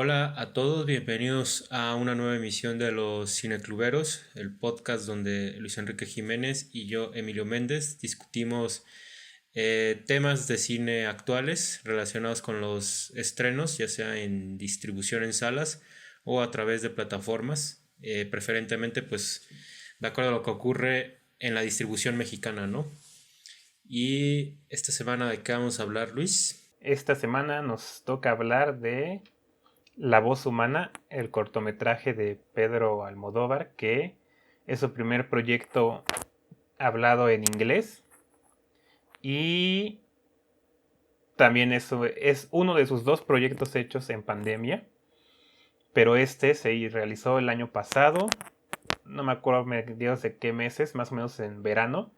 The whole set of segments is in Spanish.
Hola a todos, bienvenidos a una nueva emisión de los Cinecluberos, el podcast donde Luis Enrique Jiménez y yo, Emilio Méndez, discutimos temas de cine actuales relacionados con los estrenos, ya sea en distribución en salas o a través de plataformas, preferentemente pues de acuerdo a lo que ocurre en la distribución mexicana, ¿no? Y esta semana de qué vamos a hablar, Luis. Esta semana nos toca hablar de La voz humana, el cortometraje de Pedro Almodóvar, que es su primer proyecto hablado en inglés y también es uno de sus dos proyectos hechos en pandemia, pero este se realizó el año pasado, no me acuerdo mediados de qué meses, más o menos en verano,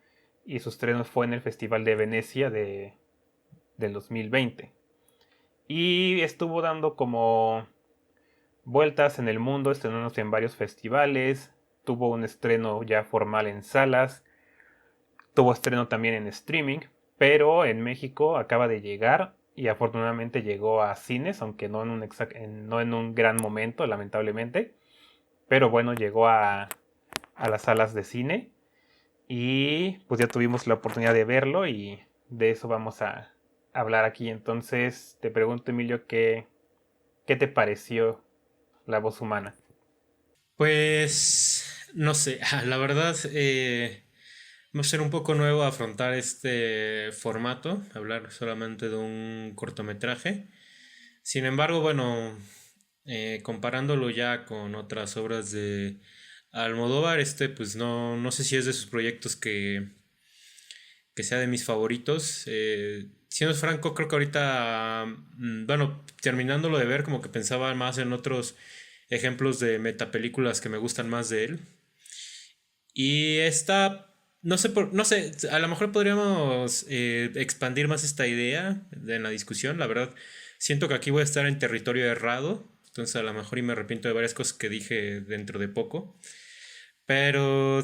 y su estreno fue en el Festival de Venecia del 2020. Y estuvo dando como vueltas en el mundo, estrenándose en varios festivales, tuvo un estreno ya formal en salas, tuvo estreno también en streaming, pero en México acaba de llegar y afortunadamente llegó a cines, aunque no en un gran momento, lamentablemente, pero bueno, llegó a las salas de cine y pues ya tuvimos la oportunidad de verlo y de eso vamos a hablar aquí. Entonces te pregunto, Emilio, ¿qué te pareció La voz humana? Pues no sé, la verdad va a ser un poco nuevo afrontar este formato, hablar solamente de un cortometraje. Sin embargo, bueno, comparándolo ya con otras obras de Almodóvar, este pues no sé si es de sus proyectos que sea de mis favoritos. Siendo franco, creo que ahorita, bueno, terminándolo de ver, como que pensaba más en otros ejemplos de metapelículas que me gustan más de él. Y esta, no sé, a lo mejor podríamos expandir más esta idea en la discusión. La verdad, siento que aquí voy a estar en territorio errado. Entonces a lo mejor y me arrepiento de varias cosas que dije dentro de poco. Pero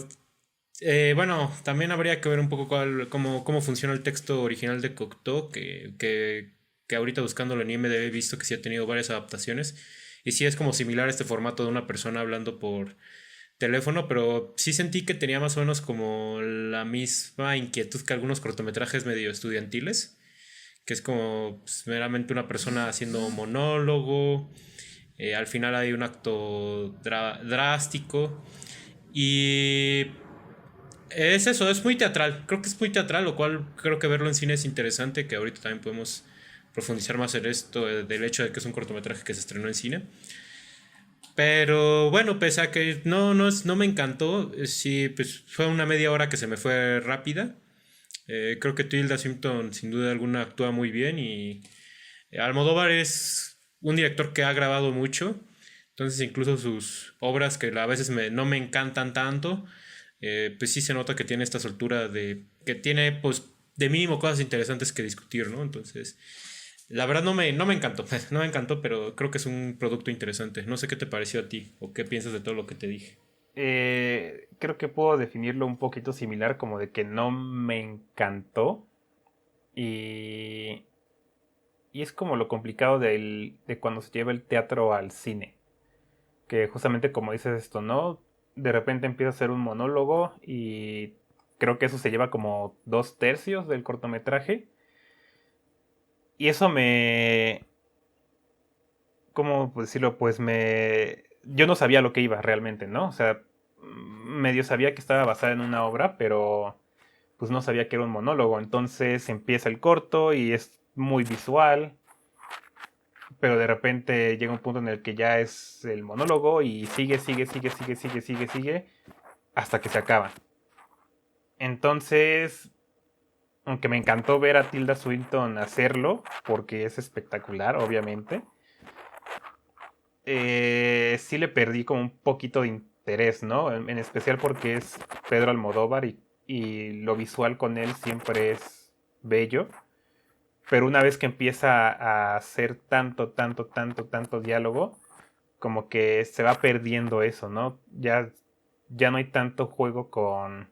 bueno, también habría que ver un poco cómo funciona el texto original de Cocteau, que ahorita buscándolo en IMDb he visto que sí ha tenido varias adaptaciones. Y sí es como similar a este formato de una persona hablando por teléfono, pero sí sentí que tenía más o menos como la misma inquietud que algunos cortometrajes medio estudiantiles, que es como pues, meramente una persona haciendo monólogo, al final hay un acto drástico y es eso, es muy teatral. Creo que es muy teatral, lo cual creo que verlo en cine es interesante, que ahorita también podemos profundizar más en esto del hecho de que es un cortometraje que se estrenó en cine. Pero bueno, pese a que no me encantó, sí, pues fue una media hora que se me fue rápida. Creo que Tilda Swinton sin duda alguna actúa muy bien y Almodóvar es un director que ha grabado mucho. Entonces incluso sus obras que a veces no me encantan tanto, pues sí se nota que tiene esta soltura de que tiene pues de mínimo cosas interesantes que discutir, ¿no? Entonces, la verdad no me encantó, no me encantó, pero creo que es un producto interesante. No sé qué te pareció a ti o qué piensas de todo lo que te dije. Creo que puedo definirlo un poquito similar, como de que no me encantó y, y es como lo complicado de cuando se lleva el teatro al cine, que justamente como dices esto, ¿no? De repente empieza a ser un monólogo y creo que eso se lleva como dos tercios del cortometraje y eso ¿cómo decirlo? Yo no sabía lo que iba realmente, ¿no? O sea, medio sabía que estaba basada en una obra, pero pues no sabía que era un monólogo. Entonces empieza el corto y es muy visual, pero de repente llega un punto en el que ya es el monólogo y sigue, hasta que se acaba. Entonces, aunque me encantó ver a Tilda Swinton hacerlo, porque es espectacular, obviamente, sí le perdí como un poquito de interés, ¿no? En especial porque es Pedro Almodóvar y lo visual con él siempre es bello. Pero una vez que empieza a hacer tanto diálogo, como que se va perdiendo eso, ¿no? Ya no hay tanto juego con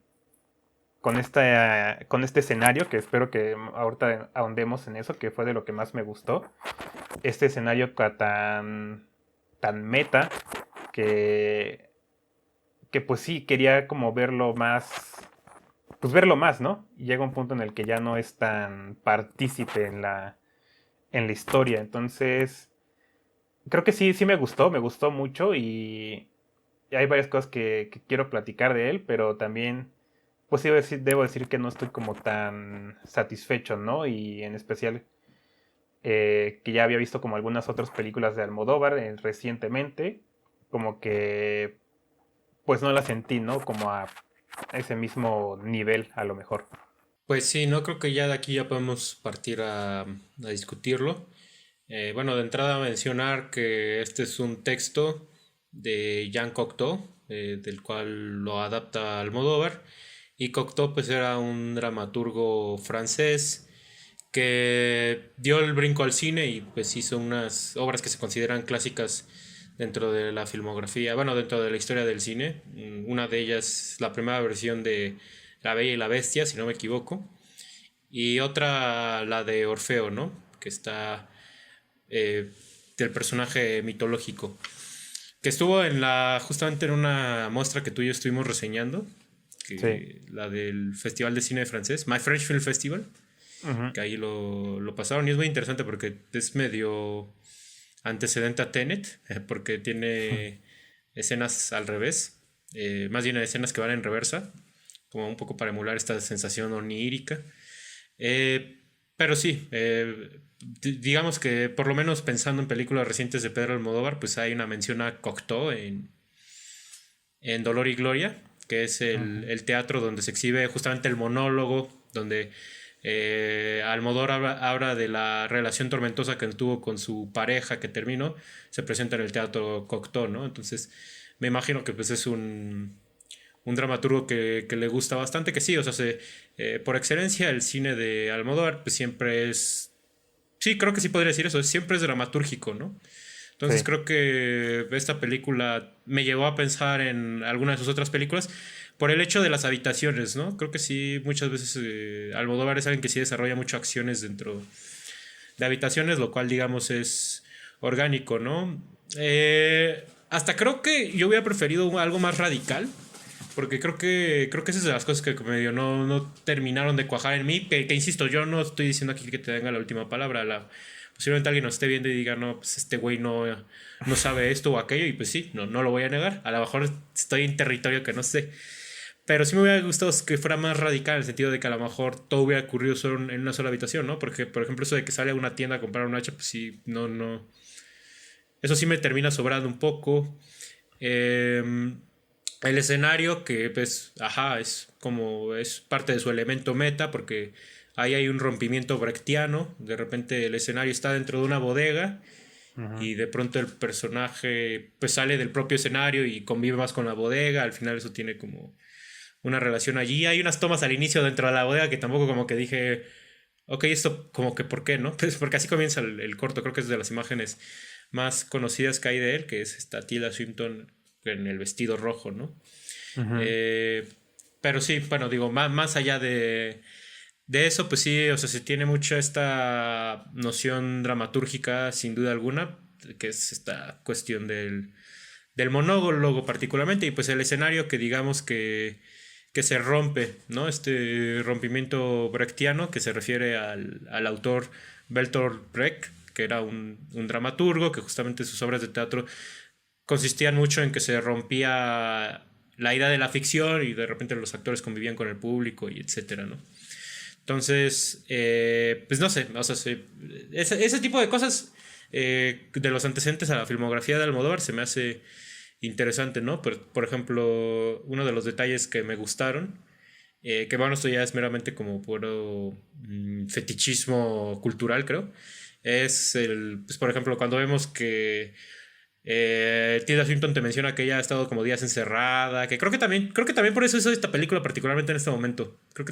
este escenario, que espero que ahorita ahondemos en eso, que fue de lo que más me gustó. Este escenario tan tan meta que, que pues sí, quería como verlo más, pues verlo más, ¿no? Y llega un punto en el que ya no es tan partícipe en la historia. Entonces, creo que sí, sí me gustó mucho y hay varias cosas que quiero platicar de él, pero también, pues sí, debo decir que no estoy como tan satisfecho, ¿no? Y en especial que ya había visto como algunas otras películas de Almodóvar recientemente, como que pues no la sentí, ¿no? Como a ese mismo nivel a lo mejor. Pues sí, no creo que ya de aquí ya podemos partir a discutirlo. Bueno, de entrada mencionar que este es un texto de Jean Cocteau, del cual lo adapta Almodóvar. Y Cocteau pues era un dramaturgo francés que dio el brinco al cine y pues hizo unas obras que se consideran clásicas dentro de la filmografía, bueno, dentro de la historia del cine. Una de ellas, la primera versión de La Bella y la Bestia, si no me equivoco, y otra, la de Orfeo, ¿no? Que está eh, del personaje mitológico, que estuvo en justamente en una muestra que tú y yo estuvimos reseñando, Sí. que la del Festival de Cine Francés, My French Film Festival, Ujú. que ahí lo pasaron y es muy interesante porque es medio antecedente a Tenet, porque tiene escenas al revés, más bien escenas que van en reversa, como un poco para emular esta sensación onírica. Eh, pero sí, digamos que por lo menos pensando en películas recientes de Pedro Almodóvar, pues hay una mención a Cocteau en Dolor y Gloria, que es Ujú. el teatro donde se exhibe justamente el monólogo, donde Almodóvar habla de la relación tormentosa que tuvo con su pareja que terminó, se presenta en el teatro Cocteau, ¿no? Entonces, me imagino que pues es un dramaturgo que le gusta bastante, que sí, o sea, por excelencia el cine de Almodóvar pues siempre es, sí, creo que sí podría decir eso, siempre es dramatúrgico, ¿no? Entonces Sí. creo que esta película me llevó a pensar en algunas de sus otras películas por el hecho de las habitaciones, ¿no? Creo que sí, muchas veces Almodóvar es alguien que sí desarrolla mucho acciones dentro de habitaciones, lo cual digamos es orgánico, ¿no? Hasta creo que yo hubiera preferido algo más radical, porque creo que esas es de las cosas que medio no terminaron de cuajar en mí. Que insisto, yo no estoy diciendo aquí que te tenga la última palabra. Posiblemente alguien nos esté viendo y diga, no, pues este güey no sabe esto o aquello. Y pues sí, no lo voy a negar. A lo mejor estoy en territorio que no sé. Pero sí me hubiera gustado que fuera más radical en el sentido de que a lo mejor todo hubiera ocurrido solo en una sola habitación, ¿no? Porque, por ejemplo, eso de que sale a una tienda a comprar un hacha, pues sí, no. Eso sí me termina sobrando un poco. Eh, el escenario, que pues, ajá, es parte de su elemento meta, porque ahí hay un rompimiento brechtiano. De repente el escenario está dentro de una bodega Ujú. y de pronto el personaje pues sale del propio escenario y convive más con la bodega. Al final eso tiene como una relación allí. Hay unas tomas al inicio dentro de la bodega que tampoco como que dije, ok, esto como que ¿por qué, no? Pues porque así comienza el corto, creo que es de las imágenes más conocidas que hay de él, que es esta Tilda Swinton en el vestido rojo, ¿no? Ujú. Eh, pero sí, bueno, digo, más allá de eso, pues sí, o sea, se tiene mucho esta noción dramatúrgica, sin duda alguna, que es esta cuestión del monólogo particularmente, y pues el escenario que digamos que se rompe, ¿no? Este rompimiento brechtiano que se refiere al autor Bertolt Brecht, que era un dramaturgo, que justamente sus obras de teatro consistían mucho en que se rompía la idea de la ficción y de repente los actores convivían con el público y etcétera, ¿no? Entonces, pues no sé, o sea, ese tipo de cosas de los antecedentes a la filmografía de Almodóvar se me hace interesante, ¿no? Por ejemplo, uno de los detalles que me gustaron, que bueno, esto ya es meramente como puro fetichismo cultural, creo, es pues por ejemplo, cuando vemos que Tilda Swinton te menciona que ella ha estado como días encerrada, que creo que también por eso hizo esta película particularmente en este momento. Creo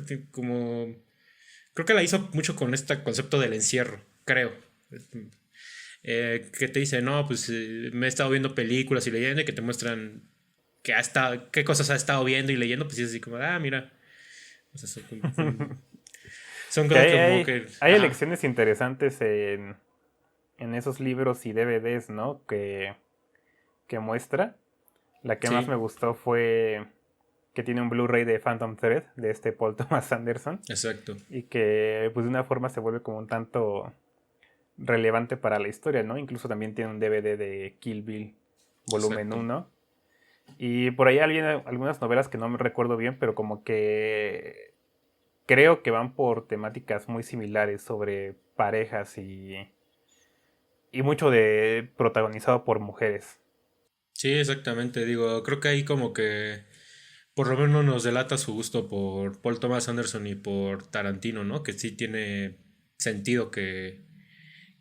que la hizo mucho con este concepto del encierro, creo. Que te dice, no, pues me he estado viendo películas y leyendo y que te muestran qué cosas ha estado viendo y leyendo, pues es así como, mira. O sea, son Que cosas como que, hay ajá. elecciones interesantes en esos libros y DVDs, ¿no? Que que muestra. La que más Sí, me gustó fue que tiene un Blu-ray de Phantom Thread de este Paul Thomas Anderson exacto. y que pues de una forma se vuelve como un tanto relevante para la historia, ¿no? Incluso también tiene un DVD de Kill Bill volumen Exacto. 1 y por ahí había algunas novelas que no me recuerdo bien, pero como que creo que van por temáticas muy similares sobre parejas y mucho de protagonizado por mujeres. Sí, exactamente. Digo, creo que ahí como que por lo menos nos delata su gusto por Paul Thomas Anderson y por Tarantino, ¿no? Que sí tiene sentido que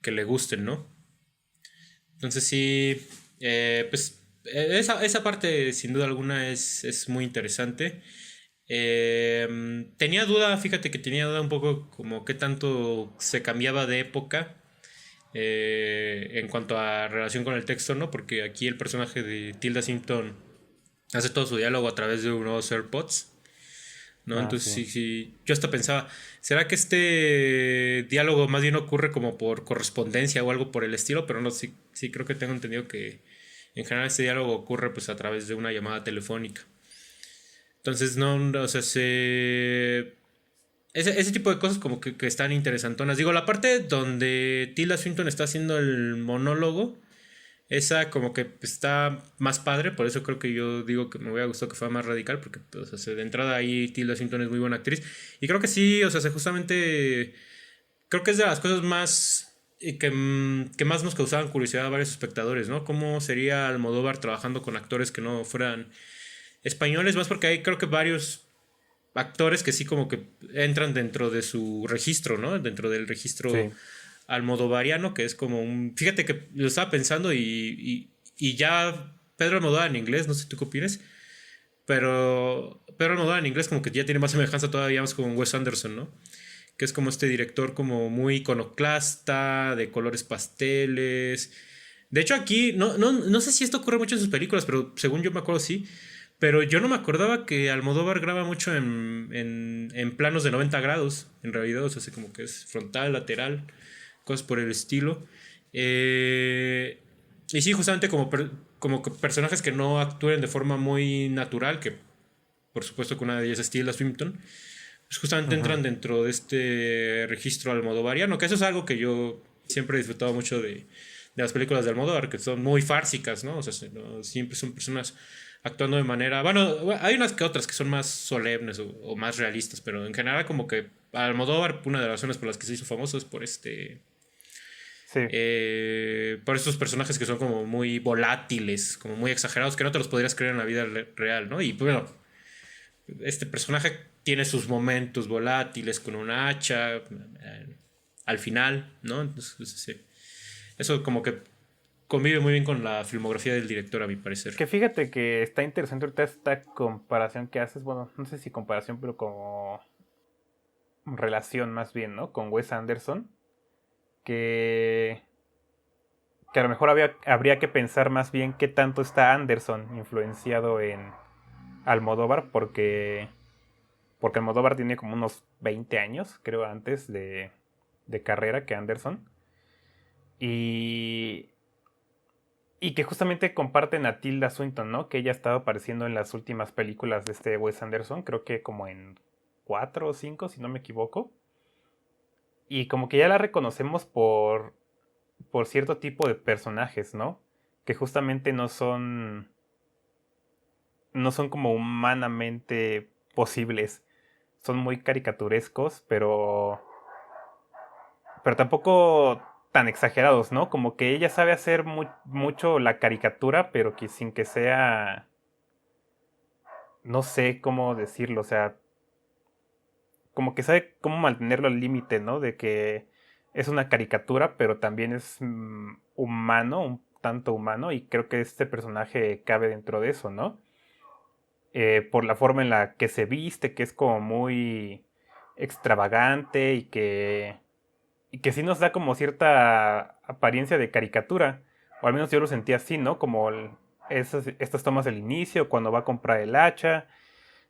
le gusten, ¿no? Entonces sí, pues esa parte sin duda alguna es muy interesante. Tenía duda, fíjate que tenía duda un poco como qué tanto se cambiaba de época en cuanto a relación con el texto, ¿no? Porque aquí el personaje de Tilda Swinton hace todo su diálogo a través de unos AirPods, ¿no? Ah, Entonces sí. sí, sí, yo hasta pensaba, ¿será que este diálogo más bien ocurre como por correspondencia o algo por el estilo? Pero no, sí, sí creo que tengo entendido que en general este diálogo ocurre pues a través de una llamada telefónica. Entonces, no, o sea, ese tipo de cosas como que están interesantonas. Digo, la parte donde Tilda Swinton está haciendo el monólogo, esa como que está más padre, por eso creo que yo digo que me hubiera gustado que fuera más radical, porque pues, o sea, de entrada ahí Tilda Swinton es muy buena actriz. Y creo que sí, o sea, justamente creo que es de las cosas más que más nos causaban curiosidad a varios espectadores, ¿no? ¿Cómo sería Almodóvar trabajando con actores que no fueran españoles? Más porque hay creo que varios actores que sí como que entran dentro de su registro, ¿no? Dentro del registro Sí. almodovariano, que es como un... Fíjate que lo estaba pensando y ya Pedro Almodóvar en inglés, no sé tú qué opinas, pero Pedro Almodóvar en inglés como que ya tiene más semejanza todavía más con Wes Anderson, ¿no? Que es como este director como muy iconoclasta, de colores pasteles. De hecho aquí, no sé si esto ocurre mucho en sus películas, pero según yo me acuerdo sí. Pero yo no me acordaba que Almodóvar graba mucho en planos de 90 grados, en realidad, o sea, así como que es frontal, lateral, cosas por el estilo. Y sí, justamente como que personajes que no actúen de forma muy natural, que por supuesto que una de ellas es Tilda Swinton, pues justamente Ujú. entran dentro de este registro almodovariano, que eso es algo que yo siempre he disfrutado mucho de las películas de Almodóvar, que son muy fársicas, ¿no? O sea, no, siempre son personas actuando de manera... Bueno, hay unas que otras que son más solemnes o más realistas, pero en general como que Almodóvar, una de las razones por las que se hizo famoso es por Sí. por estos personajes que son como muy volátiles, como muy exagerados, que no te los podrías creer en la vida real, ¿no? Y pues, bueno, este personaje tiene sus momentos volátiles con un hacha al final, ¿no? Entonces, sí. Eso como que convive muy bien con la filmografía del director, a mi parecer. Que fíjate que está interesante ahorita esta comparación que haces, bueno, no sé si comparación, pero como relación más bien, ¿no? Con Wes Anderson, que, que a lo mejor habría que pensar más bien qué tanto está Anderson influenciado en Almodóvar, porque Almodóvar tiene como unos 20 años, creo, antes de carrera que Anderson. Y, y que justamente comparten a Tilda Swinton, ¿no? Que ella ha estado apareciendo en las últimas películas de este Wes Anderson, creo que como en 4 o 5, si no me equivoco. Y como que ya la reconocemos por cierto tipo de personajes, ¿no? Que justamente no son como humanamente posibles. Son muy caricaturescos, pero tampoco tan exagerados, ¿no? Como que ella sabe hacer mucho la caricatura, pero que sin que sea, no sé cómo decirlo, o sea, como que sabe cómo mantenerlo al límite, ¿no? De que es una caricatura, pero también es humano, un tanto humano, y creo que este personaje cabe dentro de eso, ¿no? Por la forma en la que se viste, que es como muy extravagante y que sí nos da como cierta apariencia de caricatura, o al menos yo lo sentí así, ¿no? Como estas tomas del inicio, cuando va a comprar el hacha,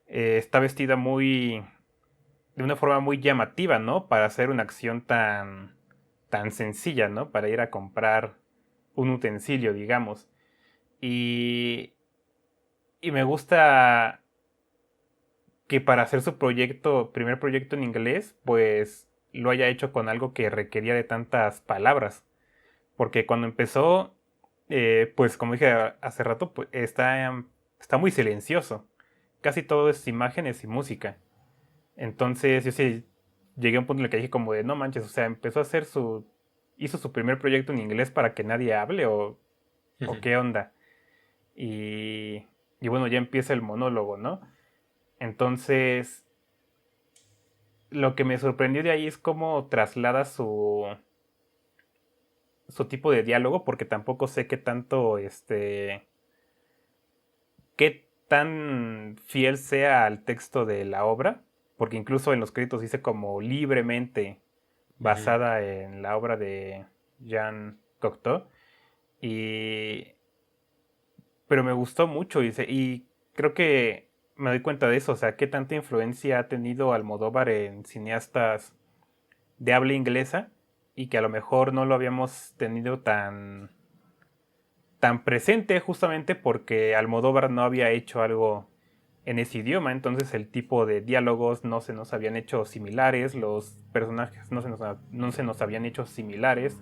está vestida de una forma muy llamativa, ¿no? Para hacer una acción tan sencilla, ¿no? Para ir a comprar un utensilio, digamos. Y, y me gusta que para hacer su primer proyecto en inglés, pues lo haya hecho con algo que requería de tantas palabras. Porque cuando empezó, pues como dije hace rato, pues está muy silencioso. Casi todo es imágenes y música. Entonces yo sí llegué a un punto en el que dije como de, no manches, o sea, hizo su primer proyecto en inglés para que nadie hable o qué onda. Y, y bueno, ya empieza el monólogo, ¿no? Entonces, lo que me sorprendió de ahí es cómo traslada su tipo de diálogo, porque tampoco sé qué tan fiel sea al texto de la obra, porque incluso en los créditos dice como libremente Ujú. basada en la obra de Jean Cocteau, y pero me gustó mucho y creo que me doy cuenta de eso, o sea, qué tanta influencia ha tenido Almodóvar en cineastas de habla inglesa y que a lo mejor no lo habíamos tenido tan presente justamente porque Almodóvar no había hecho algo en ese idioma, entonces el tipo de diálogos no se nos habían hecho similares, los personajes no se nos habían hecho similares,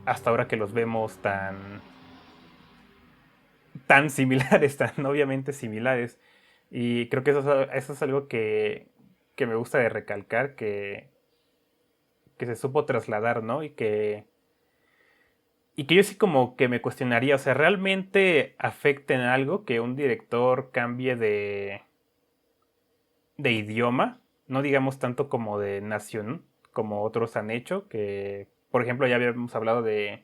hasta ahora que los vemos tan similares, tan obviamente similares. Y creo que eso es algo que me gusta de recalcar, que se supo trasladar, ¿no? Y que yo sí como que me cuestionaría, o sea, ¿realmente afecta en algo que un director cambie de idioma? No digamos tanto como de nación, como otros han hecho, que por ejemplo ya habíamos hablado de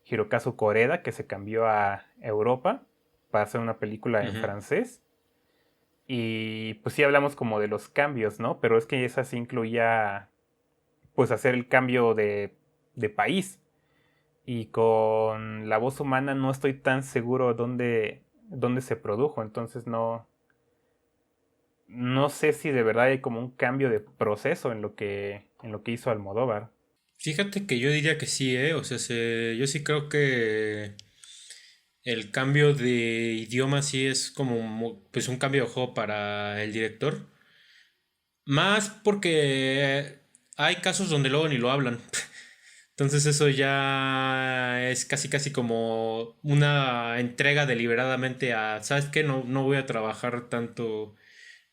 Hirokazu Koreda, que se cambió a Europa para hacer una película en Ujú. francés. Y pues sí hablamos como de los cambios, ¿no? Pero es que esa sí incluía pues hacer el cambio de país. Y con la voz humana no estoy tan seguro dónde se produjo. Entonces no sé si de verdad hay como un cambio de proceso en lo que hizo Almodóvar. Fíjate que yo diría que sí, ¿eh? O sea, yo sí creo que el cambio de idioma sí es como pues un cambio de juego para el director. Más porque hay casos donde luego ni lo hablan. Entonces eso ya es casi casi como una entrega deliberadamente a, ¿sabes qué? No, no voy a trabajar tanto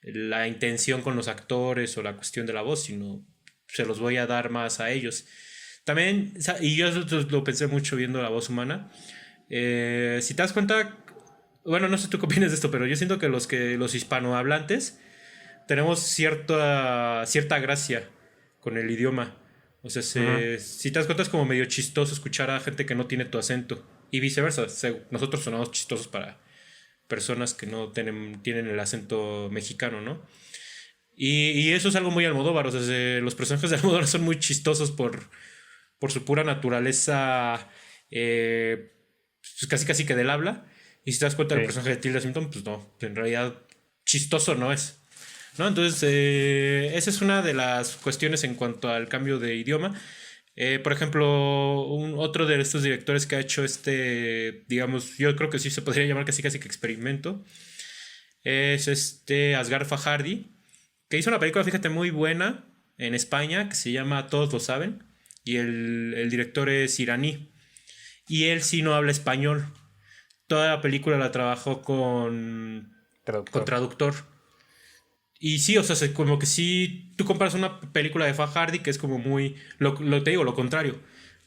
la intención con los actores o la cuestión de la voz, sino se los voy a dar más a ellos. También, y yo eso lo pensé mucho viendo la voz humana, si te das cuenta, bueno, no sé tú qué opinas de esto, pero yo siento que los hispanohablantes tenemos cierta gracia con el idioma. O sea, Ujú. si te das cuenta es como medio chistoso escuchar a gente que no tiene tu acento. Y viceversa. Nosotros sonamos chistosos para personas que no tienen el acento mexicano, ¿no? Y eso es algo muy Almodóvar. O sea, los personajes de Almodóvar son muy chistosos por su pura naturaleza, pues casi casi que del habla. Y si te das cuenta del Sí. personaje de Tilda Swinton, pues no, en realidad chistoso no es. ¿No? Entonces, esa es una de las cuestiones en cuanto al cambio de idioma. Por ejemplo, otro de estos directores que ha hecho digamos, yo creo que sí se podría llamar casi casi que experimento, es Asghar Farhadi, que hizo una película, fíjate, muy buena en España, que se llama Todos lo saben, y el director es iraní, y él sí no habla español. Toda la película la trabajó con Traductor. traductor. Y sí, o sea, como que sí, tú comparas una película de Fajardi que es como muy, te digo, lo contrario,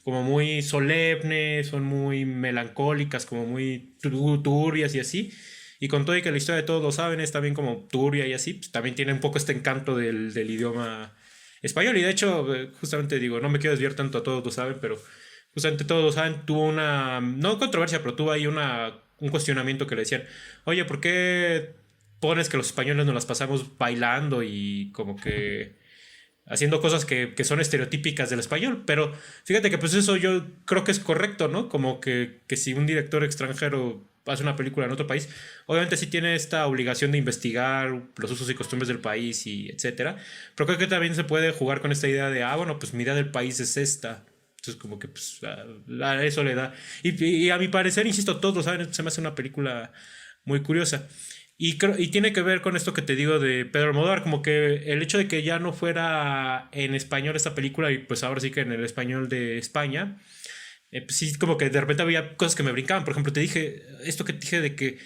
como muy solemne, son muy melancólicas, como muy turbias y así. Y con todo y que la historia de todos lo saben es también como turbia y así, pues también tiene un poco este encanto del idioma español. Y de hecho, justamente digo, no me quiero desviar tanto a todos lo saben, pero justamente todos lo saben, tuvo una, no controversia, pero tuvo ahí un cuestionamiento que le decían, oye, ¿por qué pones que los españoles nos las pasamos bailando y como que haciendo cosas que son estereotípicas del español? Pero fíjate que pues eso yo creo que es correcto, ¿no? Como que si un director extranjero hace una película en otro país, obviamente sí tiene esta obligación de investigar los usos y costumbres del país y etcétera, pero creo que también se puede jugar con esta idea de, bueno, pues mi idea del país es esta, Entonces como que pues a eso le da. Y a mi parecer, insisto, todos lo saben, se me hace una película muy curiosa. Y tiene que ver con esto que te digo de Pedro Almodóvar, como que el hecho de que ya no fuera en español esta película y pues ahora sí que en el español de España, pues sí, como que de repente había cosas que me brincaban. Por ejemplo, te dije, esto que te dije de que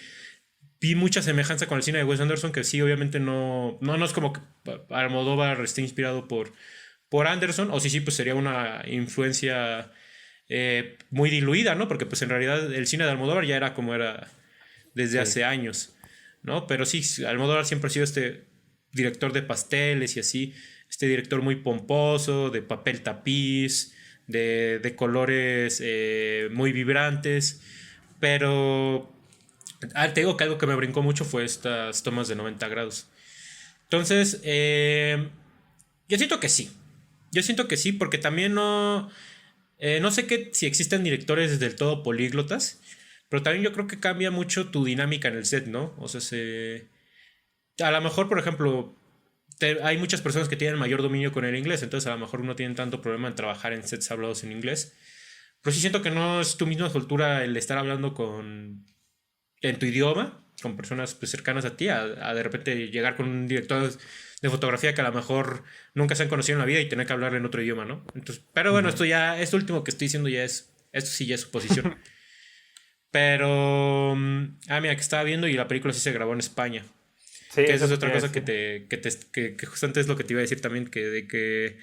vi mucha semejanza con el cine de Wes Anderson, que sí, obviamente no es como que Almodóvar esté inspirado por Anderson, o sí, sí, pues sería una influencia muy diluida, ¿no? Porque pues en realidad el cine de Almodóvar ya era como era desde Sí. hace años, ¿no? Pero sí, Almodóvar siempre ha sido este director de pasteles y así, este director muy pomposo, de papel tapiz, de colores muy vibrantes, pero te digo que algo que me brincó mucho fue estas tomas de 90 grados. Entonces, yo siento que sí. Yo siento que sí, porque también no sé si existen directores del todo políglotas, pero también yo creo que cambia mucho tu dinámica en el set, ¿no? O sea, a lo mejor, por ejemplo, hay muchas personas que tienen mayor dominio con el inglés, entonces a lo mejor no tienen tanto problema en trabajar en sets hablados en inglés. Pero sí siento que no es tu misma cultura el estar hablando en tu idioma, con personas pues, cercanas a ti, a de repente llegar con un director de fotografía que a lo mejor nunca se han conocido en la vida y tener que hablar en otro idioma, ¿no? Entonces, pero bueno, Ujú. esto último que estoy diciendo esto sí ya es suposición. Pero, mira, que estaba viendo y la película sí se grabó en España. Sí, Que eso eso es te otra iba a cosa decir. que justamente es lo que te iba a decir también, que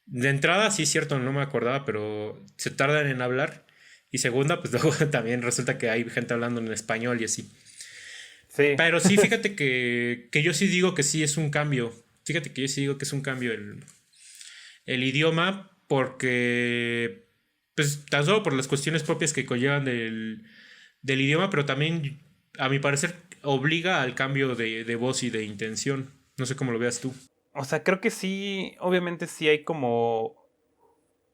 de entrada sí es cierto, no me acordaba, pero se tardan en hablar. Y segunda, pues luego también resulta que hay gente hablando en español y así. Sí. Pero sí, fíjate que yo sí digo que sí es un cambio. Fíjate que yo sí digo que es un cambio el idioma porque, pues tan solo por las cuestiones propias que conllevan del idioma, pero también, a mi parecer, obliga al cambio de voz y de intención. No sé cómo lo veas tú. O sea, creo que sí, obviamente sí hay como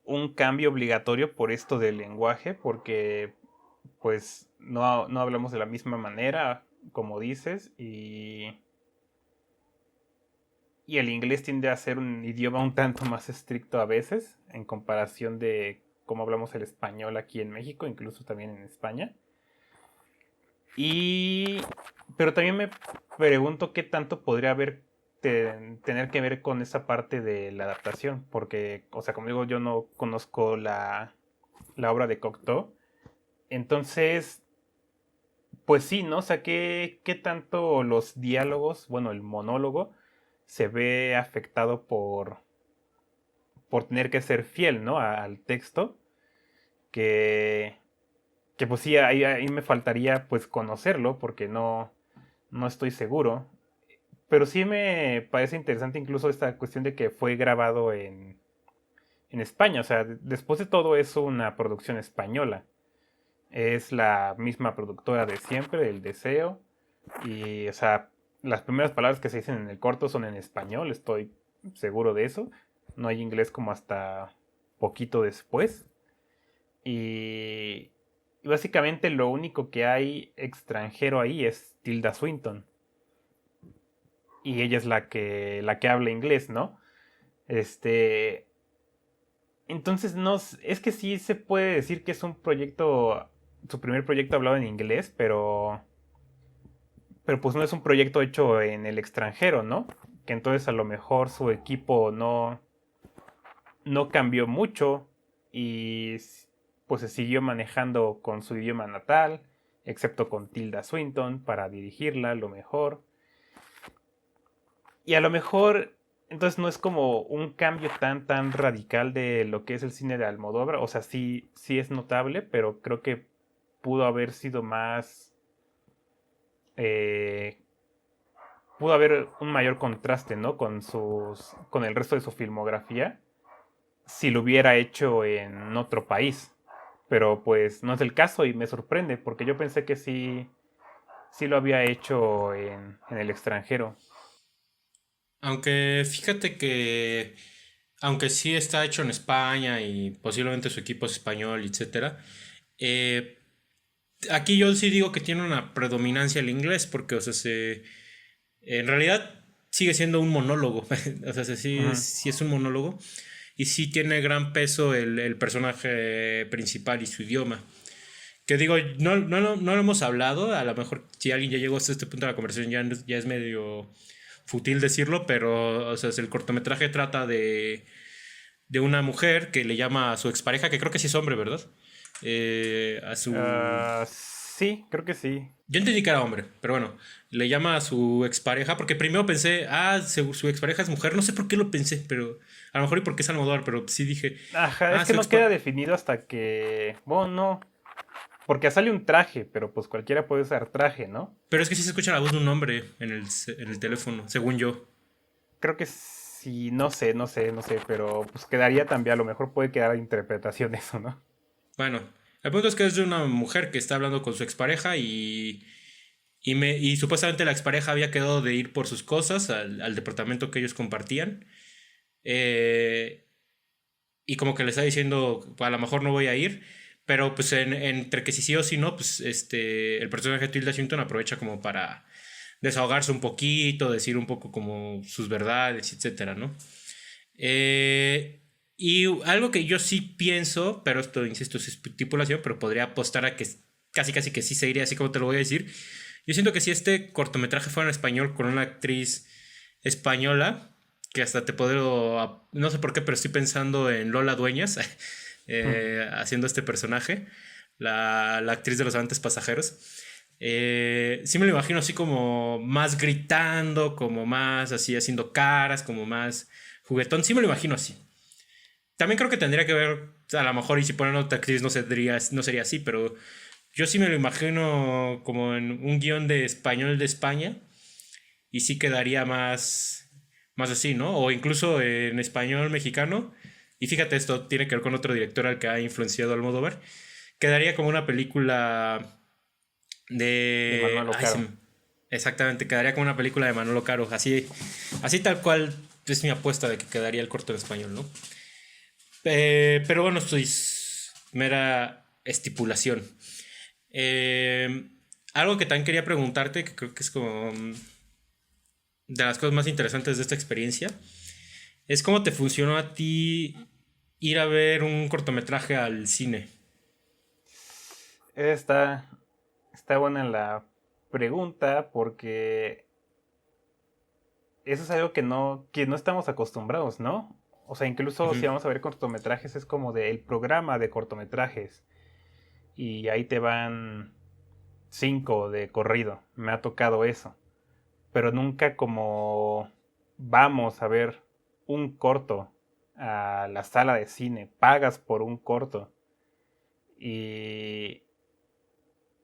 un cambio obligatorio por esto del lenguaje, porque pues no hablamos de la misma manera, como dices, y el inglés tiende a ser un idioma un tanto más estricto a veces, en comparación de cómo hablamos el español aquí en México, incluso también en España. Y... Pero también me pregunto qué tanto podría tener que ver con esa parte de la adaptación, porque, o sea, como digo, yo no conozco la obra de Cocteau. Entonces, pues sí, ¿no? O sea, ¿qué tanto los diálogos, bueno, el monólogo, se ve afectado por tener que ser fiel, ¿no? Al texto, que, que pues sí, ahí me faltaría pues conocerlo, porque no estoy seguro. Pero sí me parece interesante incluso esta cuestión de que fue grabado en España. O sea, después de todo es una producción española. Es la misma productora de siempre, El Deseo. Y, o sea, las primeras palabras que se dicen en el corto son en español, estoy seguro de eso. No hay inglés como hasta poquito después. Y, y básicamente lo único que hay extranjero ahí es Tilda Swinton. Y ella es la que habla inglés, ¿no? Este. Entonces, no. Es que sí se puede decir que es un proyecto. Su primer proyecto hablado en inglés, pero pues no es un proyecto hecho en el extranjero, ¿no? Que entonces a lo mejor su equipo no cambió mucho y pues se siguió manejando con su idioma natal, excepto con Tilda Swinton para dirigirla a lo mejor. Y a lo mejor entonces no es como un cambio tan radical de lo que es el cine de Almodóvar, o sea, sí es notable, pero creo que pudo haber sido más eh, pudo haber un mayor contraste, ¿no? Con el resto de su filmografía si lo hubiera hecho en otro país. Pero pues no es el caso y me sorprende porque yo pensé que sí lo había hecho en el extranjero. Aunque fíjate que, aunque sí está hecho en España y posiblemente su equipo es español, etcétera, eh, aquí yo sí digo que tiene una predominancia el inglés, porque, o sea, en realidad sigue siendo un monólogo. O sea, sí, Ujú. sí es un monólogo. y sí tiene gran peso el personaje principal y su idioma. Que digo, no lo hemos hablado, a lo mejor si alguien ya llegó hasta este punto de la conversación ya es medio fútil decirlo, pero o sea, el cortometraje trata de una mujer que le llama a su expareja, que creo que sí es hombre, ¿verdad? A su... Sí, creo que sí. Yo entendí que era hombre, pero bueno, le llama a su expareja, porque primero pensé, su expareja es mujer, no sé por qué lo pensé, pero a lo mejor y porque es Almodóvar, pero sí dije, Ajá, es que su no queda expareja... definido hasta que... Bueno, no. Porque sale un traje, pero pues cualquiera puede usar traje, ¿no? Pero es que sí se escucha la voz de un hombre en el teléfono, según yo. Creo que sí, no sé, pero pues quedaría también, a lo mejor puede quedar a interpretación eso, ¿no? Bueno, el punto es que es de una mujer que está hablando con su expareja y supuestamente la expareja había quedado de ir por sus cosas al departamento que ellos compartían. Eh, y como que le está diciendo, a lo mejor no voy a ir, pero pues entre que si sí o si no, pues el personaje de Tilda Swinton aprovecha como para desahogarse un poquito, decir un poco como sus verdades, etcétera, ¿no? Y algo que yo sí pienso, pero esto, insisto, es estipulación, pero podría apostar a que casi casi que sí seguiría así como te lo voy a decir. Yo siento que si este cortometraje fuera en español con una actriz española, que hasta te puedo, no sé por qué, pero estoy pensando en Lola Dueñas haciendo este personaje, la actriz de Los Amantes Pasajeros. Sí me lo imagino así como más gritando, como más así haciendo caras, como más juguetón, sí me lo imagino así. También creo que tendría que ver, a lo mejor, y si ponen otra actriz no sería así, pero yo sí me lo imagino como en un guión de español de España y sí quedaría más así, ¿no? O incluso en español mexicano. Y fíjate, esto tiene que ver con otro director al que ha influenciado Almodóvar. Quedaría como una película De de... Manolo Caro. Exactamente, quedaría como una película de Manolo Caro. Así tal cual es mi apuesta de que quedaría el corto en español, ¿no? Pero bueno, esto es mera estipulación. Eh, Algo que también quería preguntarte, que creo que es como de las cosas más interesantes de esta experiencia, es cómo te funcionó a ti ir a ver un cortometraje al cine. Está, está buena la pregunta porque eso es algo que no estamos acostumbrados, ¿no? O sea, incluso si Ujú. vamos a ver cortometrajes es como del programa de cortometrajes y ahí te van 5 de corrido. Me ha tocado eso. Pero nunca como vamos a ver un corto a la sala de cine, pagas por un corto. Y,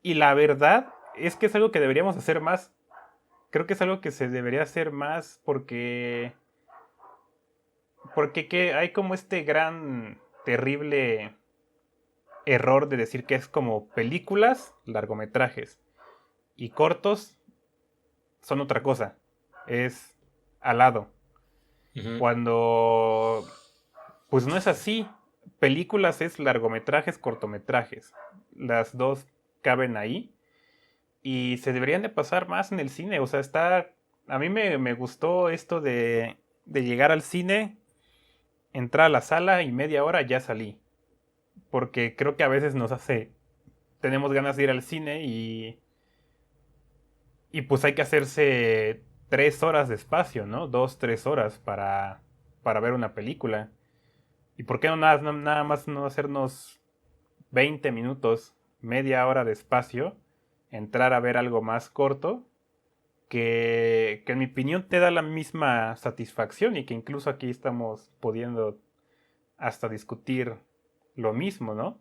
y la verdad es que es algo que deberíamos hacer más. Creo que es algo que se debería hacer más porque que hay como este gran, terrible error de decir que es como películas, largometrajes y cortos son otra cosa. Es al lado. Ujú. Cuando pues no es así. Películas es largometrajes, cortometrajes. Las dos caben ahí. Y se deberían de pasar más en el cine. O sea, está... A mí me gustó esto de llegar al cine, entrar a la sala y media hora ya salí. Porque creo que a veces nos hace... Tenemos ganas de ir al cine y pues hay que hacerse 3 horas de espacio, ¿no? 2, 3 horas para ver una película. ¿Y por qué nada más no hacernos 20 minutos, media hora de espacio, entrar a ver algo más corto, que en mi opinión te da la misma satisfacción y que incluso aquí estamos pudiendo hasta discutir lo mismo, ¿no?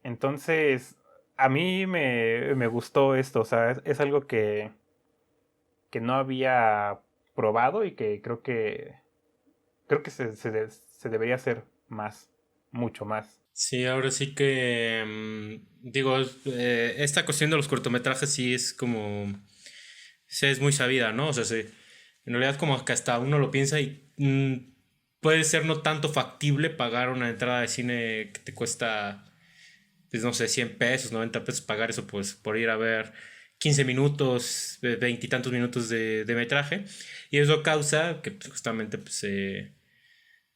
Entonces, a mí me gustó esto, o sea, es algo que no había probado y que creo que se debería hacer más, mucho más. Sí, ahora sí que digo, esta cuestión de los cortometrajes sí es como, sí es muy sabida, ¿no? O sea, en realidad como que hasta uno lo piensa y puede ser no tanto factible pagar una entrada de cine que te cuesta, pues no sé, 100 pesos, 90 pesos, pagar eso pues por ir a ver 15 minutos, 20 y tantos minutos de metraje. Y eso causa que pues, justamente pues,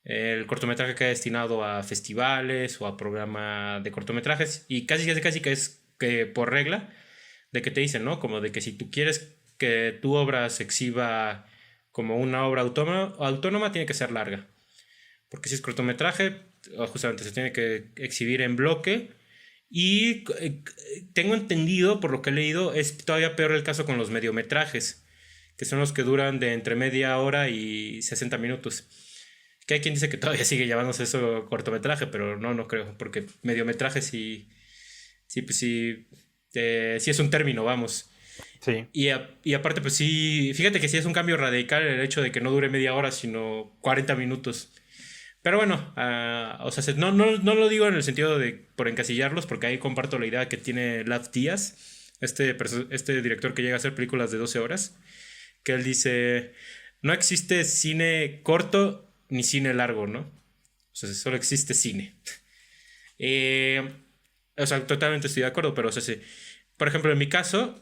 El cortometraje queda destinado a festivales o a programa de cortometrajes y casi que es que por regla de que te dicen, ¿no? Como de que si tú quieres que tu obra se exhiba como una obra autónoma tiene que ser larga. Porque si es cortometraje, justamente se tiene que exhibir en bloque. Y tengo entendido, por lo que he leído, es todavía peor el caso con los mediometrajes, que son los que duran de entre media hora y 60 minutos. Que hay quien dice que todavía sigue llamándose eso cortometraje, pero no, no creo, porque mediometraje sí es un término, vamos. Sí. Y aparte, pues sí, fíjate que sí es un cambio radical el hecho de que no dure media hora, sino 40 minutos. Pero bueno, o sea, no lo digo en el sentido de por encasillarlos, porque ahí comparto la idea que tiene Lav Díaz, este director que llega a hacer películas de 12 horas, que él dice, no existe cine corto ni cine largo, ¿no? O sea, solo existe cine. Eh, o sea, totalmente estoy de acuerdo, pero o sea, sí. Por ejemplo, en mi caso,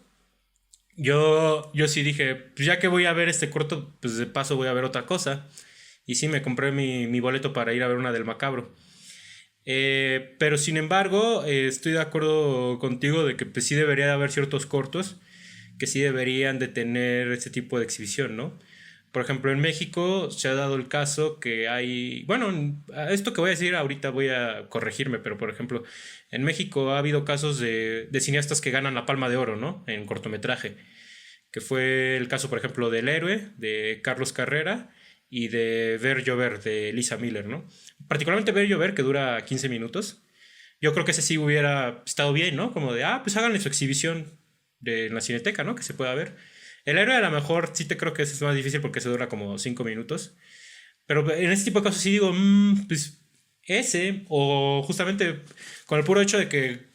yo sí dije, pues ya que voy a ver este corto, pues de paso voy a ver otra cosa. Y sí, me compré mi boleto para ir a ver una del Macabro. Pero sin embargo, estoy de acuerdo contigo de que pues, sí debería de haber ciertos cortos que sí deberían de tener este tipo de exhibición, ¿no? Por ejemplo, en México se ha dado el caso que hay, bueno, esto que voy a decir ahorita voy a corregirme, pero por ejemplo, en México ha habido casos de cineastas que ganan la Palma de Oro, ¿no? En cortometraje, que fue el caso, por ejemplo, del Héroe, de Carlos Carrera, y de Ver Llover, de Lisa Miller, ¿no? Particularmente Ver Llover, que dura 15 minutos. Yo creo que ese sí hubiera estado bien, ¿no? Como de, pues háganle su exhibición en la Cineteca, ¿no? Que se pueda ver. El Héroe a lo mejor sí te creo que es más difícil porque se dura como 5 minutos. Pero en este tipo de casos sí digo, pues ese, o justamente con el puro hecho de que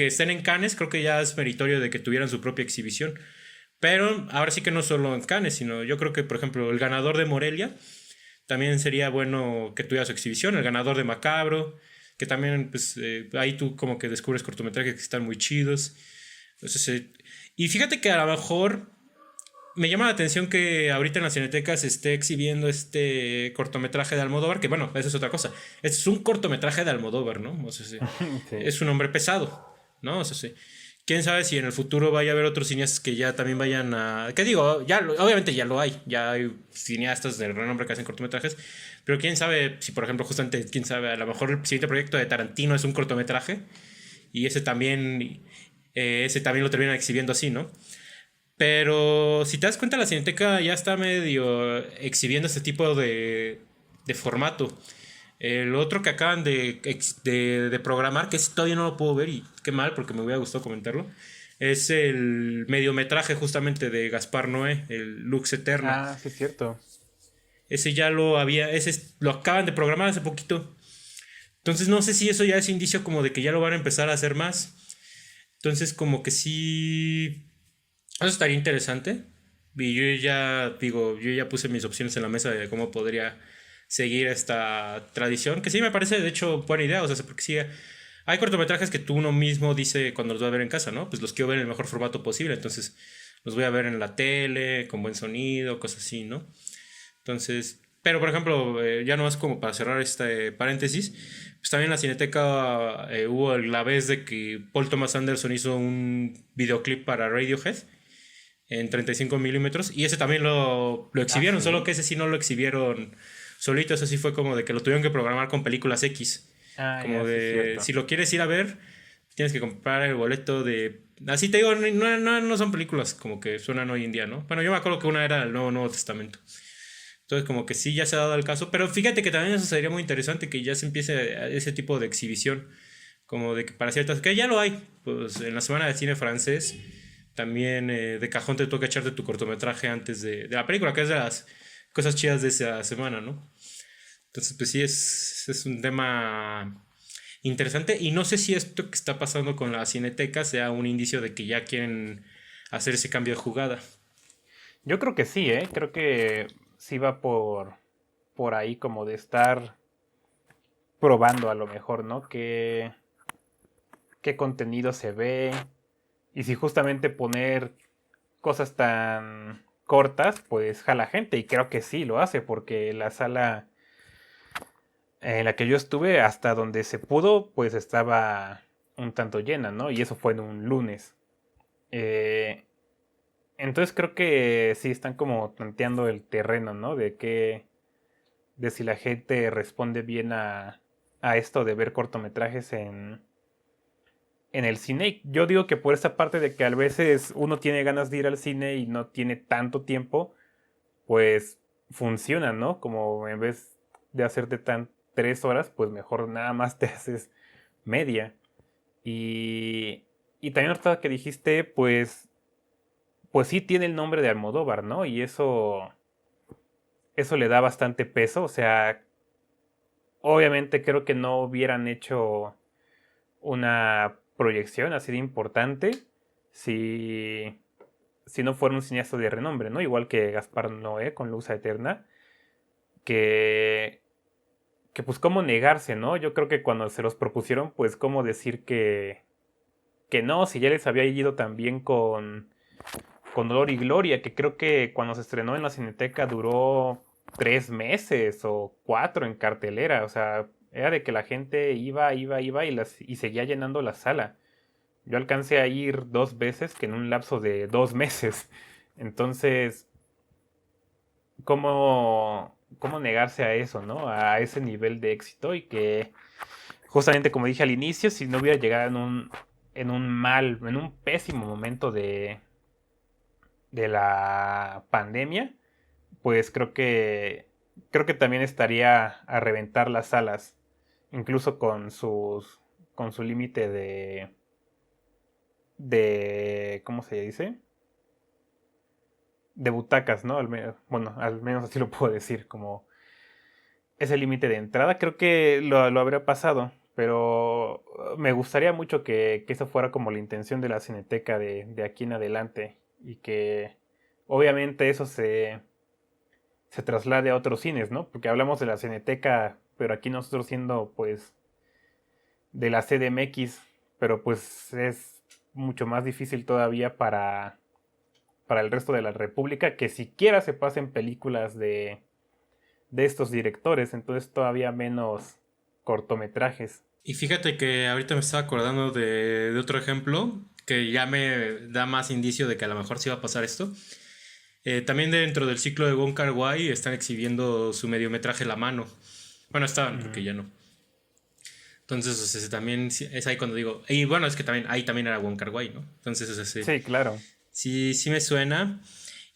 estén en Cannes, creo que ya es meritorio de que tuvieran su propia exhibición. Pero ahora sí que no solo en Cannes, sino yo creo que, por ejemplo, el ganador de Morelia también sería bueno que tuviera su exhibición. El ganador de Macabro, que también, pues, ahí tú como que descubres cortometrajes que están muy chidos. Entonces, y fíjate que a lo mejor me llama la atención que ahorita en la Cineteca se esté exhibiendo este cortometraje de Almodóvar, que bueno, eso es otra cosa. Este es un cortometraje de Almodóvar, ¿no? O sea, sí, Sí. es un hombre pesado, ¿no? O sea, sí. Quién sabe si en el futuro vaya a haber otros cineastas que ya también vayan a. ¿Qué digo? Obviamente ya lo hay. Ya hay cineastas de renombre que hacen cortometrajes. Pero quién sabe si, por ejemplo, justamente, quién sabe, a lo mejor el siguiente proyecto de Tarantino es un cortometraje. Y ese también lo terminan exhibiendo así, ¿no? Pero si te das cuenta, la Cineteca ya está medio exhibiendo este tipo de formato. El otro que acaban de programar, que ese todavía no lo puedo ver y qué mal porque me hubiera gustado comentarlo, es el mediometraje justamente de Gaspar Noé, el Lux Eterna. Ah, sí, es cierto. Ese lo acaban de programar hace poquito. Entonces no sé si eso ya es indicio como de que ya lo van a empezar a hacer más. Entonces como que sí, eso estaría interesante. Y yo ya puse mis opciones en la mesa de cómo podría seguir esta tradición, que sí me parece de hecho buena idea, o sea, porque sí, hay cortometrajes que tú uno mismo dice cuando los va a ver en casa, ¿no? Pues los quiero ver en el mejor formato posible, entonces los voy a ver en la tele, con buen sonido, cosas así, ¿no? Entonces, pero por ejemplo, ya no es como para cerrar este paréntesis, pues también en la Cineteca hubo la vez de que Paul Thomas Anderson hizo un videoclip para Radiohead en 35 milímetros y ese también lo Ah, exhibieron, solo sí. que ese sí no lo exhibieron solito, ese sí fue como de que lo tuvieron que programar con películas X, Ah, como ya, sí, es de cierto. si lo quieres ir a ver, tienes que comprar el boleto de... Así te digo, no son películas como que suenan hoy en día, ¿no? Bueno, yo me acuerdo que una era el Nuevo Testamento. Entonces como que sí ya se ha dado el caso, pero fíjate que también eso sería muy interesante que ya se empiece ese tipo de exhibición, como de que para ciertas, que ya lo hay, pues en la semana de cine francés también de cajón te toca echarte tu cortometraje antes de la película, que es de las cosas chidas de esa semana, ¿no? Entonces pues sí es un tema interesante y no sé si esto que está pasando con la Cineteca sea un indicio de que ya quieren hacer ese cambio de jugada. Yo creo que sí, ¿eh? Creo que sí va por ahí como de estar probando a lo mejor, ¿no? Qué contenido se ve. Y si justamente poner cosas tan cortas, pues jala gente. Y creo que sí lo hace, porque la sala En la que yo estuve, hasta donde se pudo, pues estaba un tanto llena, ¿no? Y eso fue en un lunes. Eh, entonces creo que sí están como tanteando el terreno, ¿no? De si la gente responde bien a esto de ver cortometrajes en el cine. Yo digo que por esa parte de que a veces uno tiene ganas de ir al cine y no tiene tanto tiempo, pues funciona, ¿no? Como en vez de hacerte tan 3 horas, pues mejor nada más te haces media. Y, y también ahorita que dijiste, pues sí tiene el nombre de Almodóvar, ¿no? Y eso le da bastante peso. O sea, obviamente creo que no hubieran hecho una proyección así de importante si, si no fuera un cineasta de renombre, ¿no? Igual que Gaspar Noé con Luz Eterna, que, que pues cómo negarse, ¿no? Yo creo que cuando se los propusieron, pues cómo decir que no, si ya les había ido también con Dolor y Gloria, que creo que cuando se estrenó en la Cineteca duró 3 meses o 4 en cartelera. O sea, era de que la gente iba y seguía llenando la sala. Yo alcancé a ir 2 veces que en un lapso de 2 meses. Entonces, ¿cómo negarse a eso, ¿no? A ese nivel de éxito y que justamente como dije al inicio, si no hubiera llegado en un pésimo momento de la pandemia, pues creo que también estaría a reventar las salas, incluso con su límite de, ¿cómo se dice? De butacas, ¿no? Bueno, al menos así lo puedo decir, como ese límite de entrada, creo que lo habría pasado, pero me gustaría mucho que eso fuera como la intención de la Cineteca de aquí en adelante y que obviamente eso se traslade a otros cines, ¿no? Porque hablamos de la Cineteca, pero aquí nosotros siendo pues de la CDMX, pero pues es mucho más difícil todavía para el resto de la República que siquiera se pasen películas de estos directores, entonces todavía menos cortometrajes. Y fíjate que ahorita me estaba acordando de otro ejemplo que ya me da más indicio de que a lo mejor sí va a pasar esto. También dentro del ciclo de Wong Kar-wai están exhibiendo su mediometraje La Mano. Bueno, estaban, porque ya no. Entonces, o sea, también es ahí cuando digo... Y bueno, es que también ahí también era Wong Kar-wai, ¿no? Entonces, o sea, sí, Sí, claro. sí, sí me suena.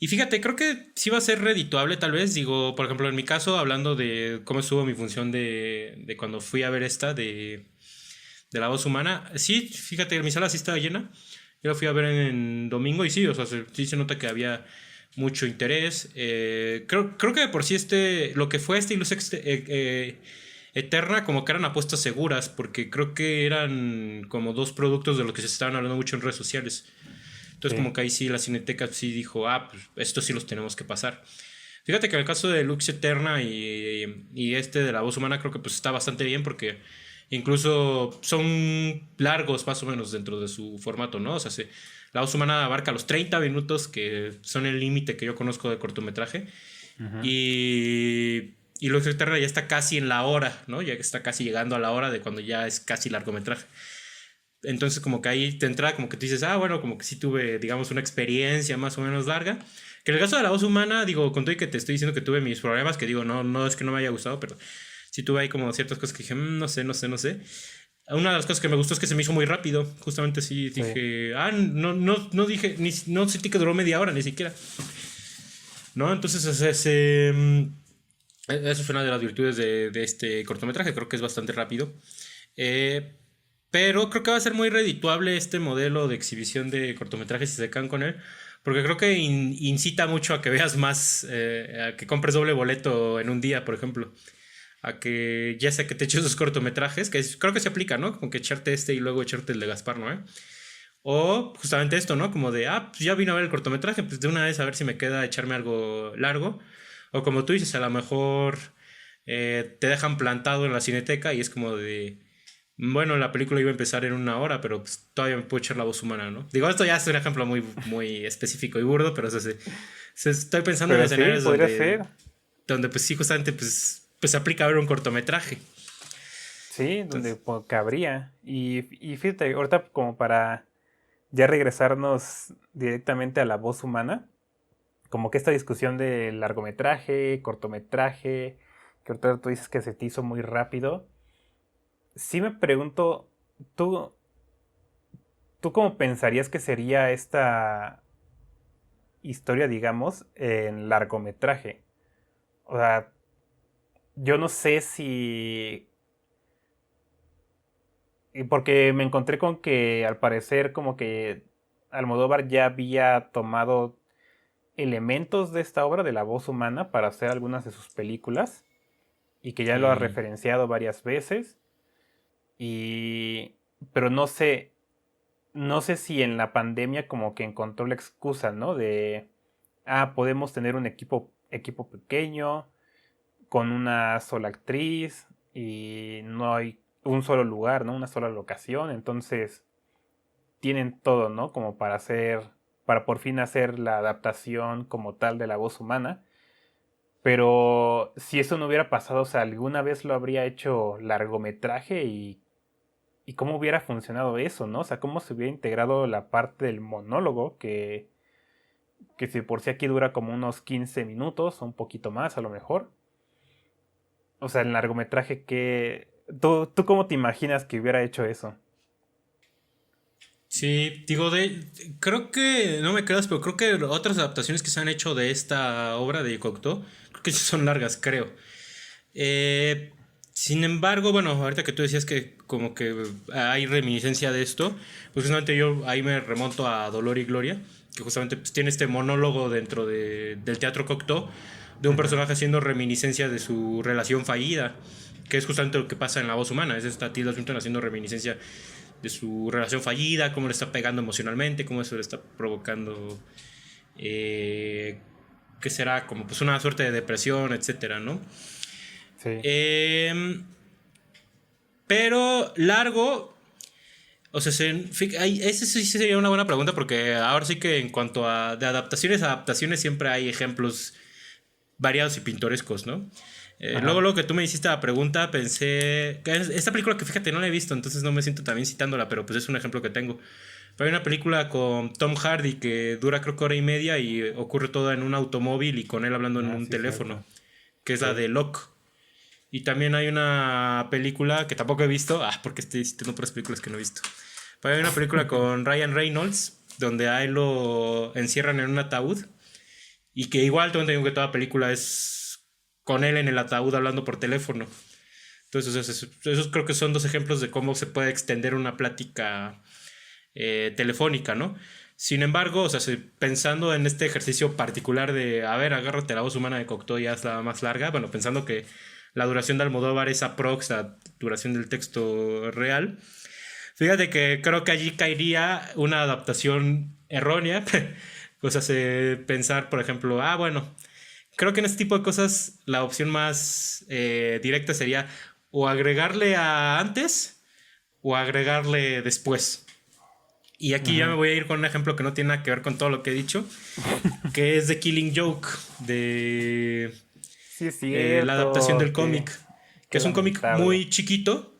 Y fíjate, creo que sí va a ser redituable tal vez. Digo, por ejemplo, en mi caso, hablando de cómo estuvo mi función de cuando fui a ver esta de La Voz Humana. Sí, fíjate, mi sala sí estaba llena. Yo la fui a ver en domingo y sí, o sea, sí se nota que había mucho interés. Creo que de por sí lo que fue este Ilus Eterna, como que eran apuestas seguras, porque creo que eran como dos productos de los que se estaban hablando mucho en redes sociales. Entonces, Sí. como que ahí sí la Cineteca sí dijo, pues estos sí los tenemos que pasar. Fíjate que en el caso de Lux Eterna y este de La Voz Humana creo que pues está bastante bien porque incluso son largos más o menos dentro de su formato, ¿no? O sea, La Voz Humana abarca los 30 minutos que son el límite que yo conozco de cortometraje Ujú. y Lux Eterna ya está casi en la hora, ¿no? Ya está casi llegando a la hora de cuando ya es casi largometraje. Entonces como que ahí te entra como que tú dices, bueno, como que sí tuve, digamos, una experiencia más o menos larga. Que en el caso de La Voz Humana, digo, con todo y que te estoy diciendo que tuve mis problemas, que digo, no es que no me haya gustado, pero sí tuve ahí como ciertas cosas que dije, no sé, no sé, no sé. Una de las cosas que me gustó es que se me hizo muy rápido. Justamente sí Sí. dije, no dije, no sentí que duró media hora ni siquiera. ¿No? Entonces, eso fue una de las virtudes de este cortometraje, creo que es bastante rápido. Eh, pero creo que va a ser muy redituable este modelo de exhibición de cortometrajes si se quedan con él. Porque creo que incita mucho a que veas más, a que compres doble boleto en un día, por ejemplo. A que ya sea que te eches esos cortometrajes, creo que se aplica, ¿no? Como que echarte este y luego echarte el de Gaspar, ¿no? O justamente esto, ¿no? Como de, pues ya vine a ver el cortometraje, pues de una vez a ver si me queda echarme algo largo. O como tú dices, a lo mejor te dejan plantado en la cineteca y es como de, bueno, la película iba a empezar en una hora, pero pues, todavía me puedo echar La Voz Humana, ¿no? Digo, esto ya es un ejemplo muy, muy específico y burdo, pero estoy pensando en Pero sí, escenarios podría ser. donde pues sí, justamente, pues pues se aplica a ver un cortometraje. Sí, donde Entonces, cabría. Y fíjate, ahorita como para ya regresarnos directamente a la voz humana, como que esta discusión de largometraje, cortometraje, que ahorita tú dices que se te hizo muy rápido, sí me pregunto, ¿tú, tú cómo pensarías que sería esta historia, digamos, en largometraje? O sea, yo no sé si... y porque me encontré con que al parecer como que Almodóvar ya había tomado elementos de esta obra de la voz humana para hacer algunas de sus películas y que ya lo ha mm, referenciado varias veces y pero no sé si en la pandemia como que encontró la excusa, ¿no? De podemos tener un equipo pequeño con una sola actriz y no hay un solo lugar, ¿no? Una sola locación, entonces tienen todo, ¿no? Como para por fin hacer la adaptación como tal de la voz humana. Pero si eso no hubiera pasado, o sea, alguna vez lo habría hecho largometraje y cómo hubiera funcionado eso, ¿no? O sea, cómo se hubiera integrado la parte del monólogo, que si por sí aquí dura como unos 15 minutos, o un poquito más a lo mejor. O sea, el largometraje que... ¿Tú cómo te imaginas que hubiera hecho eso? sí, digo, creo que, no me creas, pero creo que otras adaptaciones que se han hecho de esta obra de Cocteau, creo que sí son largas, creo. Eh, Sin embargo, bueno, ahorita que tú decías que como que hay reminiscencia de esto, pues justamente yo ahí me remonto a Dolor y Gloria, que justamente pues, tiene este monólogo dentro del teatro Cocteau de un Ujú. personaje haciendo reminiscencia de su relación fallida, que es justamente lo que pasa en La Voz Humana, es esta Tilda Swinton haciendo reminiscencia de su relación fallida, cómo le está pegando emocionalmente, cómo eso le está provocando, eh, que será como pues una suerte de depresión, etcétera, ¿no? Sí. Eh, pero largo, o sea, ese sí sería una buena pregunta porque ahora sí que en cuanto a de adaptaciones a adaptaciones siempre hay ejemplos variados y pintorescos, ¿no? Luego Ajá. lo que tú me hiciste la pregunta, pensé que esta película que fíjate no la he visto, entonces no me siento también citándola, pero pues es un ejemplo que tengo. Pero hay una película con Tom Hardy que dura creo que hora y media y ocurre todo en un automóvil y con él hablando en Ah, un sí, teléfono, cierto. que es la Sí. de Locke. Y también hay una película que tampoco he visto. Porque estoy citando otras películas que no he visto. Pero hay una película con Ryan Reynolds donde a él lo encierran en un ataúd. Y que igual tengo que toda película es con él en el ataúd hablando por teléfono. Entonces, esos creo que son dos ejemplos de cómo se puede extender una plática telefónica, ¿no? Sin embargo, o sea, pensando en este ejercicio particular de, a ver, agárrate la voz humana de Cocteau y hazla más larga, bueno, pensando que la duración de Almodóvar es aprox la duración del texto real, fíjate que creo que allí caería una adaptación errónea. O sea, pensar, por ejemplo, bueno, creo que en este tipo de cosas la opción más directa sería o agregarle a antes o agregarle después. Y aquí ya me Ujú. voy a ir con un ejemplo que no tiene nada que ver con todo lo que he dicho, que es The Killing Joke, de Sí, es la adaptación cierto. del cómic, que Qué es un cómic lamentable. muy chiquito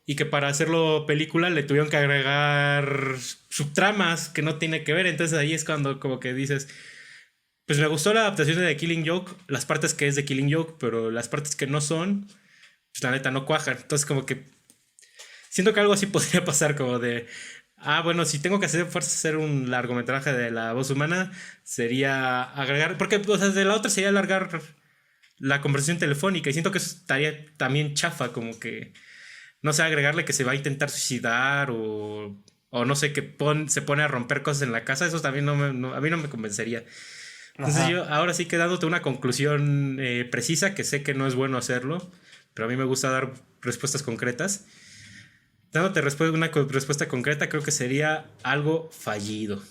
y que para hacerlo película le tuvieron que agregar subtramas que no tiene que ver. Entonces ahí es cuando como que dices, pues me gustó la adaptación de The Killing Joke, las partes que es de Killing Joke, pero las partes que no son, pues la neta no cuajan. Entonces como que siento que algo así podría pasar como de, bueno, si tengo que hacer fuerza hacer un largometraje de la voz humana, sería agregar, porque o sea, de la otra sería alargar la conversación telefónica y siento que eso estaría también chafa, como que, no sé, agregarle que se va a intentar suicidar o no sé, que se pone a romper cosas en la casa, eso también a mí no me convencería. Entonces Ajá. yo ahora sí que dándote una conclusión precisa, que sé que no es bueno hacerlo, pero a mí me gusta dar respuestas concretas. Dándote una respuesta concreta, creo que sería algo fallido.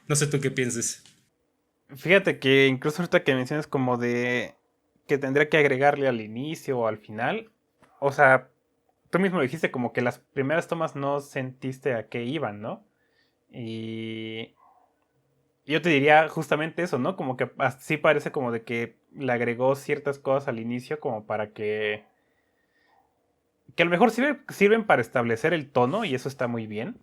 No sé tú qué pienses. Fíjate que incluso ahorita que mencionas como de que tendría que agregarle al inicio o al final, o sea, tú mismo dijiste como que las primeras tomas no sentiste a qué iban, ¿no? Y, yo te diría justamente eso, ¿no? Como que así parece como de que le agregó ciertas cosas al inicio como para que a lo mejor sirven para establecer el tono y eso está muy bien,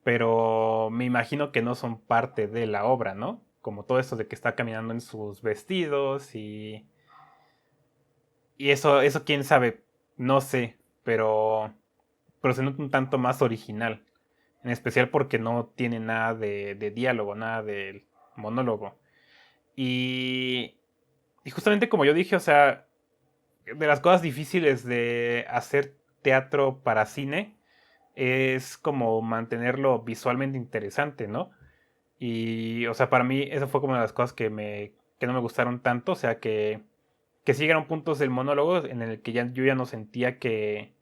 pero me imagino que no son parte de la obra, ¿no? Como todo esto de que está caminando en sus vestidos y eso quién sabe, no sé, pero se nota un tanto más original, en especial porque no tiene nada de diálogo, nada de monólogo. Y, y justamente como yo dije, o sea, de las cosas difíciles de hacer teatro para cine es como mantenerlo visualmente interesante, ¿no? Y, o sea, para mí eso fue como una de las cosas que no me gustaron tanto, o sea, que sí llegaron puntos del monólogo en el que yo ya no sentía que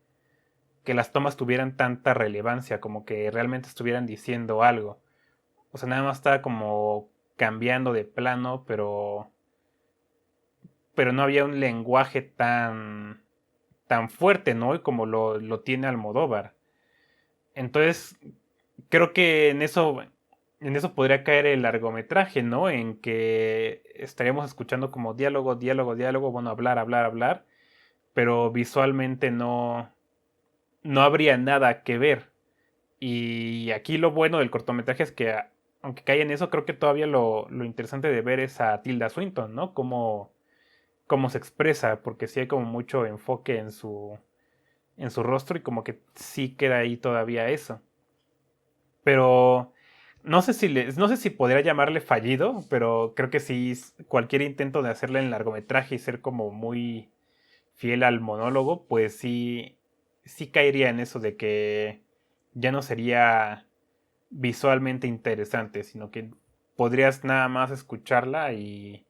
las tomas tuvieran tanta relevancia, como que realmente estuvieran diciendo algo. O sea, nada más estaba como cambiando de plano, pero no había un lenguaje tan fuerte, ¿no? Y como lo tiene Almodóvar. Entonces, creo que en eso podría caer el largometraje, ¿no? En que estaríamos escuchando como diálogo, diálogo, diálogo, bueno, hablar, hablar, hablar, pero visualmente no habría nada que ver. Y aquí lo bueno del cortometraje es que, aunque cae en eso, creo que todavía lo interesante de ver es a Tilda Swinton, ¿no? Cómo se expresa, porque sí hay como mucho enfoque en su rostro y como que sí queda ahí todavía eso. Pero no sé si podría llamarle fallido, pero creo que sí, cualquier intento de hacerle en largometraje y ser como muy fiel al monólogo, pues sí caería en eso de que ya no sería visualmente interesante, sino que podrías nada más escucharla y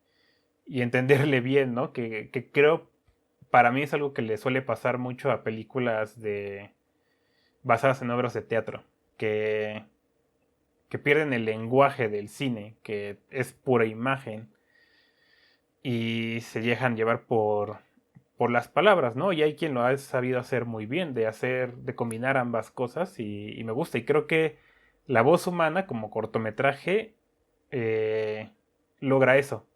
entenderle bien, ¿no? Que creo, para mí es algo que le suele pasar mucho a películas basadas en obras de teatro, que, que pierden el lenguaje del cine, que es pura imagen, y se dejan llevar por las palabras, ¿no? Y hay quien lo ha sabido hacer muy bien, de combinar ambas cosas, y me gusta. Y creo que La voz humana, como cortometraje, eh, logra eso.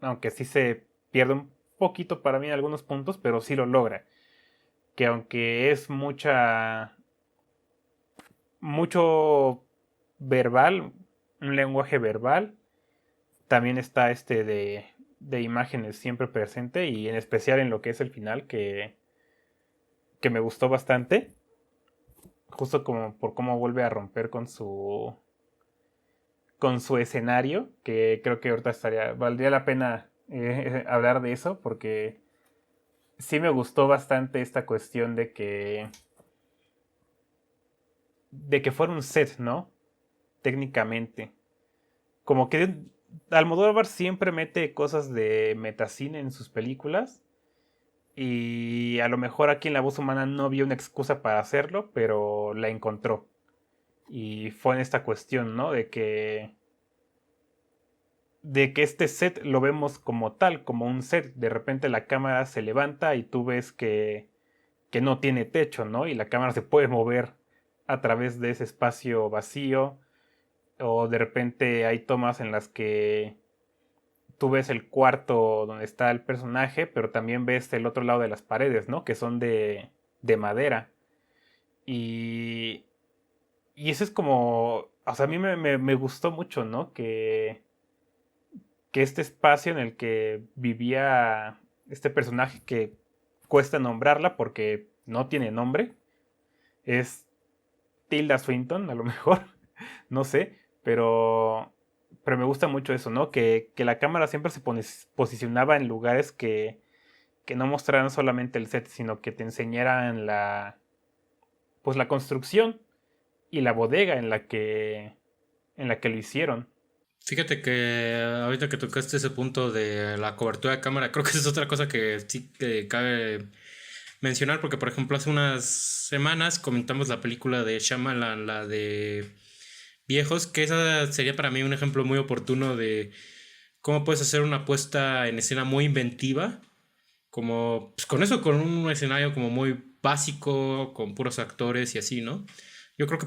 Aunque sí se pierde un poquito para mí en algunos puntos, pero sí lo logra. Que aunque es mucho verbal, un lenguaje verbal, también está de imágenes siempre presente y en especial en lo que es el final que me gustó bastante, justo como por cómo vuelve a romper con su escenario, que creo que ahorita valdría la pena hablar de eso porque sí me gustó bastante esta cuestión de que fuera un set, ¿no? Técnicamente. Como que Almodóvar siempre mete cosas de metacine en sus películas. Y a lo mejor aquí en La voz humana no había una excusa para hacerlo, pero la encontró. Y fue en esta cuestión, ¿no? De que este set lo vemos como tal, como un set. De repente la cámara se levanta y tú ves que no tiene techo, ¿no? Y la cámara se puede mover a través de ese espacio vacío. O de repente hay tomas en las que tú ves el cuarto donde está el personaje, pero también ves el otro lado de las paredes, ¿no? Que son de madera. Y, y eso es como, o sea, a mí me gustó mucho, ¿no? Que este espacio en el que vivía este personaje que cuesta nombrarla porque no tiene nombre, es Tilda Swinton, a lo mejor, no sé, pero me gusta mucho eso, ¿no? Que la cámara siempre se posicionaba en lugares que no mostraran solamente el set, sino que te enseñaran pues la construcción y la bodega en la que lo hicieron. Fíjate que ahorita que tocaste ese punto de la cobertura de cámara, creo que esa es otra cosa que sí que cabe mencionar, porque por ejemplo hace unas semanas comentamos la película de Shyamalan, la de Viejos, que esa sería para mí un ejemplo muy oportuno de cómo puedes hacer una puesta en escena muy inventiva, como pues, con eso, con un escenario como muy básico, con puros actores y así, ¿no? Yo creo que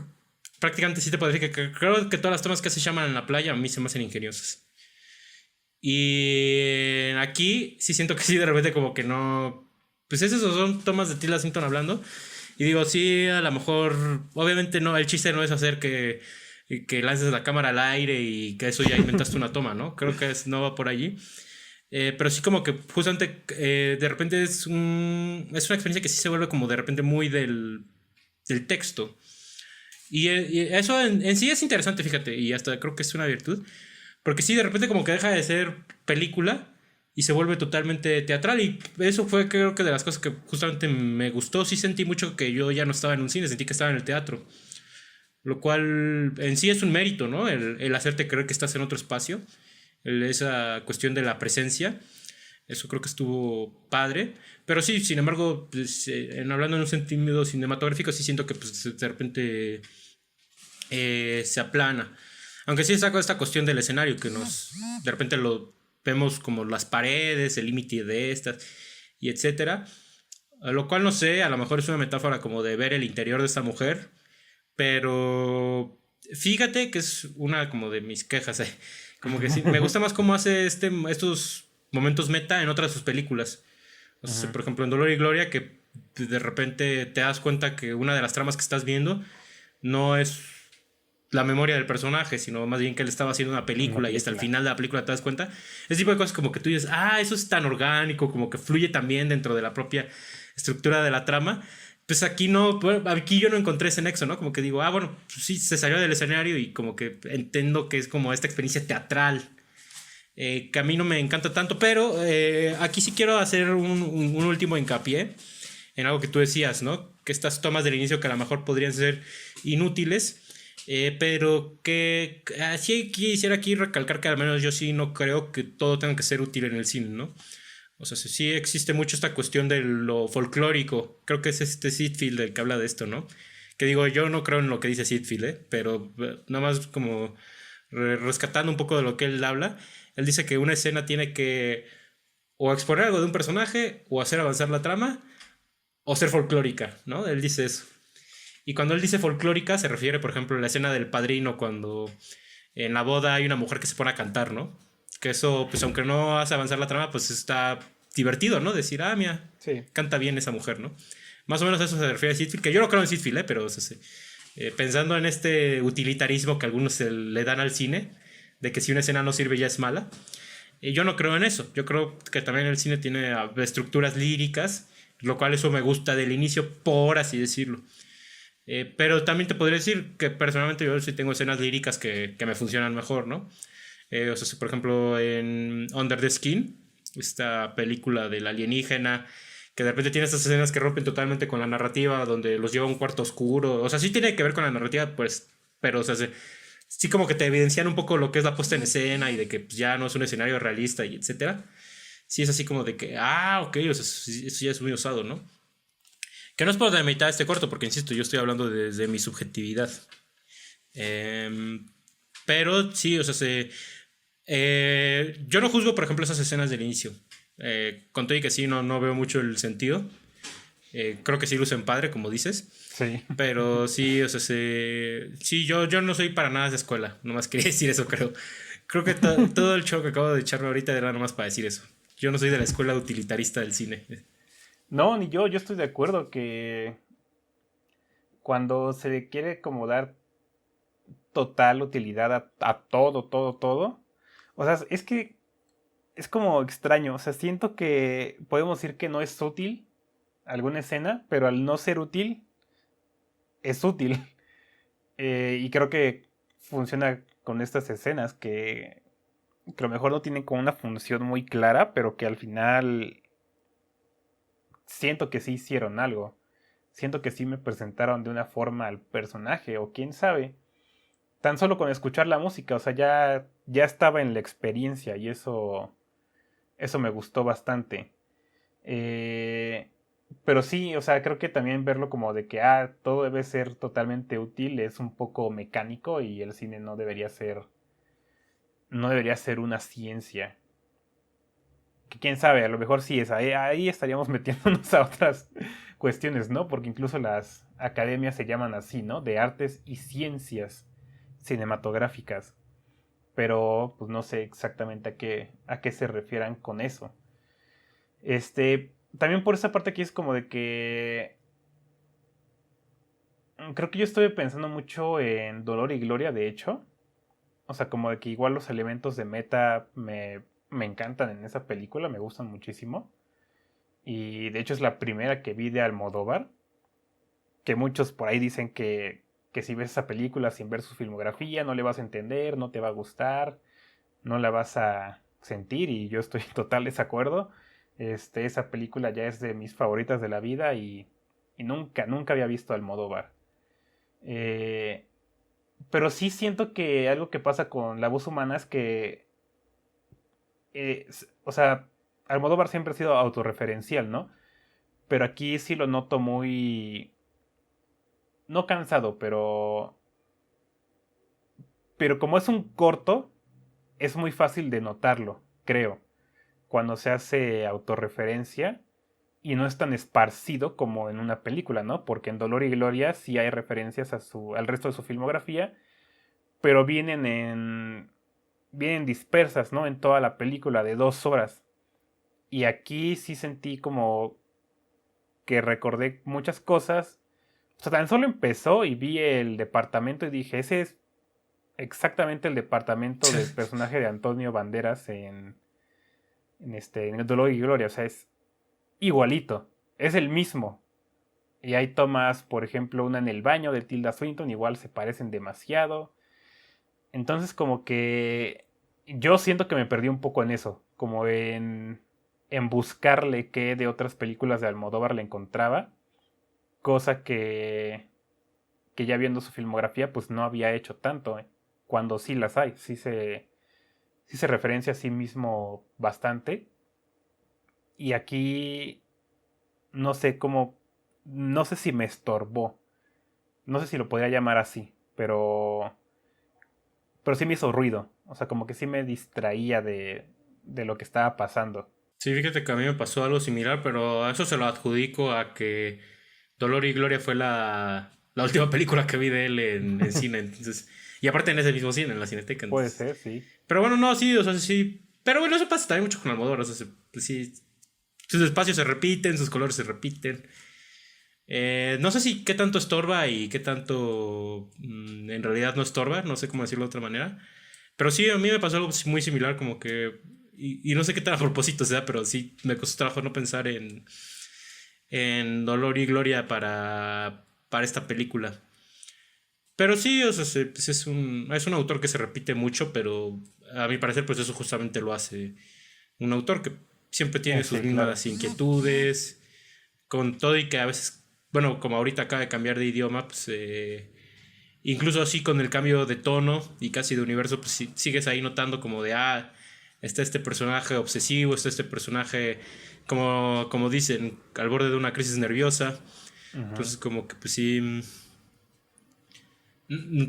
prácticamente sí te puedo decir que creo que todas las tomas que se llaman en la playa a mí se me hacen ingeniosas. Y aquí sí siento que sí, de repente como que no... Pues esos son tomas de Tilda Swinton hablando. Y digo, sí, a lo mejor... Obviamente no, el chiste no es hacer que lances la cámara al aire y que eso ya inventaste una toma, ¿no? Creo que no va por allí. Pero sí como que justamente de repente es una experiencia que sí se vuelve como de repente muy del texto. Y eso en sí es interesante, fíjate, y hasta creo que es una virtud. Porque sí, de repente como que deja de ser película y se vuelve totalmente teatral. Y eso fue creo que de las cosas que justamente me gustó. Sí sentí mucho que yo ya no estaba en un cine, sentí que estaba en el teatro. Lo cual en sí es un mérito, ¿no? El hacerte creer que estás en otro espacio. Esa cuestión de la presencia. Eso creo que estuvo padre. Pero sí, sin embargo, pues, hablando en un sentido cinematográfico, sí siento que pues, de repente se aplana. Aunque sí saco esta cuestión del escenario, que de repente lo vemos como las paredes, el límite de estas, y etcétera. A lo cual no sé, a lo mejor es una metáfora como de ver el interior de esta mujer, pero fíjate que es una como de mis quejas. Como que sí, me gusta más cómo hace estos momentos meta en otras de sus películas. O sea, por ejemplo, en Dolor y Gloria, que de repente te das cuenta que una de las tramas que estás viendo no es la memoria del personaje, sino más bien que él estaba haciendo una película y hasta el final de la película te das cuenta. Ese tipo de cosas como que tú dices, eso es tan orgánico, como que fluye también dentro de la propia estructura de la trama. Pues aquí no, aquí yo no encontré ese nexo, ¿no? Como que digo, bueno, pues sí, se salió del escenario y como que entiendo que es como esta experiencia teatral. Que a mí no me encanta tanto, pero aquí sí quiero hacer un último hincapié en algo que tú decías, ¿no? Que estas tomas del inicio que a lo mejor podrían ser inútiles, pero que sí quisiera aquí recalcar que al menos yo sí no creo que todo tenga que ser útil en el cine, ¿no? O sea, sí existe mucho esta cuestión de lo folclórico. Creo que es Sitfield el que habla de esto, ¿no? Que digo, yo no creo en lo que dice Sitfield, pero nada más como rescatando un poco de lo que él habla. Él dice que una escena tiene que o exponer algo de un personaje, o hacer avanzar la trama, o ser folclórica, ¿no? Él dice eso. Y cuando él dice folclórica, se refiere, por ejemplo, a la escena del padrino, cuando en la boda hay una mujer que se pone a cantar, ¿no? Que eso, pues aunque no hace avanzar la trama, pues está divertido, ¿no? Decir, mira, sí, canta bien esa mujer, ¿no? Más o menos a eso se refiere a Sitfield, que yo no creo en Sitfield, pero o sea, pensando en este utilitarismo que algunos se le dan al cine, de que si una escena no sirve ya es mala, yo no creo en eso. Yo creo que también el cine tiene estructuras líricas, lo cual eso me gusta del inicio, por así decirlo. Pero también te podría decir que personalmente yo sí tengo escenas líricas que me funcionan mejor, ¿no? O sea, si, por ejemplo, en Under the Skin, esta película del alienígena, que de repente tiene estas escenas que rompen totalmente con la narrativa, donde los lleva a un cuarto oscuro. O sea, sí tiene que ver con la narrativa, pues, pero, o sea, sí como que te evidencian un poco lo que es la puesta en escena y de que pues, ya no es un escenario realista y etcétera. Sí es así como de que, ok, o sea, eso ya es muy osado, ¿no? Que no es por demeritar este corto, porque insisto, yo estoy hablando desde mi subjetividad. Pero sí, o sea, yo no juzgo, por ejemplo, esas escenas del inicio. Con todo y que sí, no veo mucho el sentido. Creo que sí lucen padre, como dices. sí. Pero sí, o sea, sí, yo no soy para nada de escuela. Nomás quería decir eso, creo. Creo que todo el show que acabo de echarme ahorita era nomás para decir eso. Yo no soy de la escuela utilitarista del cine. No, ni yo estoy de acuerdo que cuando se le quiere como dar total utilidad a todo, todo, todo, o sea, es que es como extraño, o sea, siento que podemos decir que no es útil alguna escena, pero al no ser útil, es útil. Y creo que funciona con estas escenas que a lo mejor no tienen como una función muy clara, pero que al final siento que sí hicieron algo. Siento que sí me presentaron de una forma al personaje, o quién sabe. Tan solo con escuchar la música, o sea, ya estaba en la experiencia y eso me gustó bastante. Eh, pero sí, o sea, creo que también verlo como de que todo debe ser totalmente útil es un poco mecánico y el cine no debería ser una ciencia. Que quién sabe, a lo mejor sí es, ahí estaríamos metiéndonos a cuestiones, ¿no? Porque incluso las academias se llaman así, ¿no? De artes y ciencias cinematográficas. Pero pues no sé exactamente a qué se refieran con eso. También por esa parte aquí es como de que creo que yo estoy pensando mucho en Dolor y Gloria, de hecho. O sea, como de que igual los elementos de meta me encantan en esa película, me gustan muchísimo. Y de hecho es la primera que vi de Almodóvar. Que muchos por ahí dicen que si ves esa película sin ver su filmografía no le vas a entender, no te va a gustar, no la vas a sentir. Y yo estoy en total desacuerdo. Esa película ya es de mis favoritas de la vida y nunca había visto Almodóvar. Eh, pero sí siento que algo que pasa con La Voz Humana es que, o sea, Almodóvar siempre ha sido autorreferencial, ¿no? Pero aquí sí lo noto muy, no cansado, pero como es un corto, es muy fácil de notarlo, creo, cuando se hace autorreferencia y no es tan esparcido como en una película, ¿no? Porque en Dolor y Gloria sí hay referencias al resto de su filmografía, pero vienen dispersas, ¿no? En toda la película de 2 horas. Y aquí sí sentí como que recordé muchas cosas. O sea, tan solo empezó y vi el departamento y dije, ese es exactamente el departamento del personaje de Antonio Banderas en el Dolor y Gloria. O sea, es igualito. Es el mismo. Y hay tomas, por ejemplo, una en el baño de Tilda Swinton, igual se parecen demasiado. Entonces como que yo siento que me perdí un poco en eso, como en buscarle qué de otras películas de Almodóvar le encontraba, cosa que ya viendo su filmografía pues no había hecho tanto, cuando sí las hay, sí se referencia a sí mismo bastante. Y aquí no sé cómo, no sé si me estorbó, no sé si lo podría llamar así, pero sí me hizo ruido. O sea, como que sí me distraía de lo que estaba pasando. Sí, fíjate que a mí me pasó algo similar, pero a eso se lo adjudico a que Dolor y Gloria fue la última película que vi de él en cine. Entonces, y aparte en ese mismo cine, en la Cineteca. Puede Entonces. ser, sí. Pero bueno, no, sí, o sea, sí. Pero bueno, eso pasa también mucho con Almodóvar. O sea, pues sí, sus espacios se repiten, sus colores se repiten. No sé si qué tanto estorba y qué tanto en realidad no estorba, no sé cómo decirlo de otra manera. Pero sí, a mí me pasó algo muy similar, como que. Y no sé qué tan a propósito sea, pero sí me costó trabajo no pensar en Dolor y Gloria para esta película. Pero sí, o sea, pues es un autor que se repite mucho, pero a mi parecer, pues eso justamente lo hace un autor que siempre tiene sus Sí, claro. mismas inquietudes, con todo y que a veces, bueno, como ahorita acaba de cambiar de idioma, pues incluso así con el cambio de tono y casi de universo, pues sigues ahí notando como de, está este personaje obsesivo, está este personaje, como dicen, al borde de una crisis nerviosa. Ujú. Entonces como que pues sí,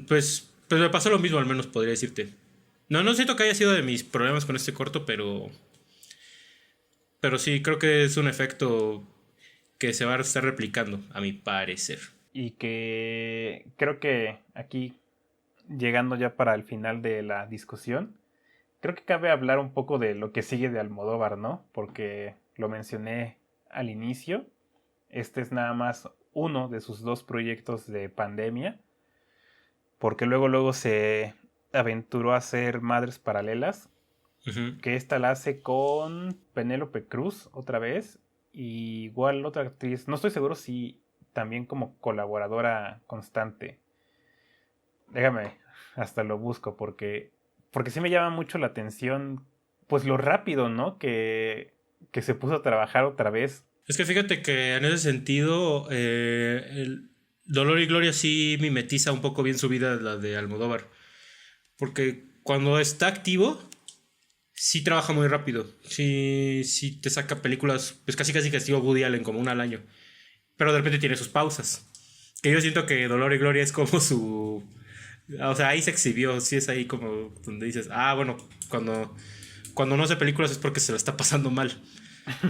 pues me pasó lo mismo al menos podría decirte. No siento que haya sido de mis problemas con este corto, pero sí, creo que es un efecto que se va a estar replicando, a mi parecer. Y que creo que aquí, llegando ya para el final de la discusión, creo que cabe hablar un poco de lo que sigue de Almodóvar, ¿no? Porque lo mencioné al inicio. Este es nada más uno de sus 2 proyectos de pandemia. Porque luego se aventuró a hacer Madres Paralelas, Ujú. que esta la hace con Penélope Cruz otra vez, y igual otra actriz, no estoy seguro si también como colaboradora constante. Déjame, hasta lo busco porque sí me llama mucho la atención, pues lo rápido, ¿no? Que se puso a trabajar otra vez. Es que fíjate que en ese sentido, el Dolor y Gloria sí mimetiza un poco bien su vida, la de Almodóvar. Porque cuando está activo, sí trabaja muy rápido. Sí te saca películas, pues casi que estilo Woody Allen, como una al año. Pero de repente tiene sus pausas. Que yo siento que Dolor y Gloria es como su. O sea, ahí se exhibió. Sí es ahí como donde dices, bueno, cuando no hace películas es porque se lo está pasando mal.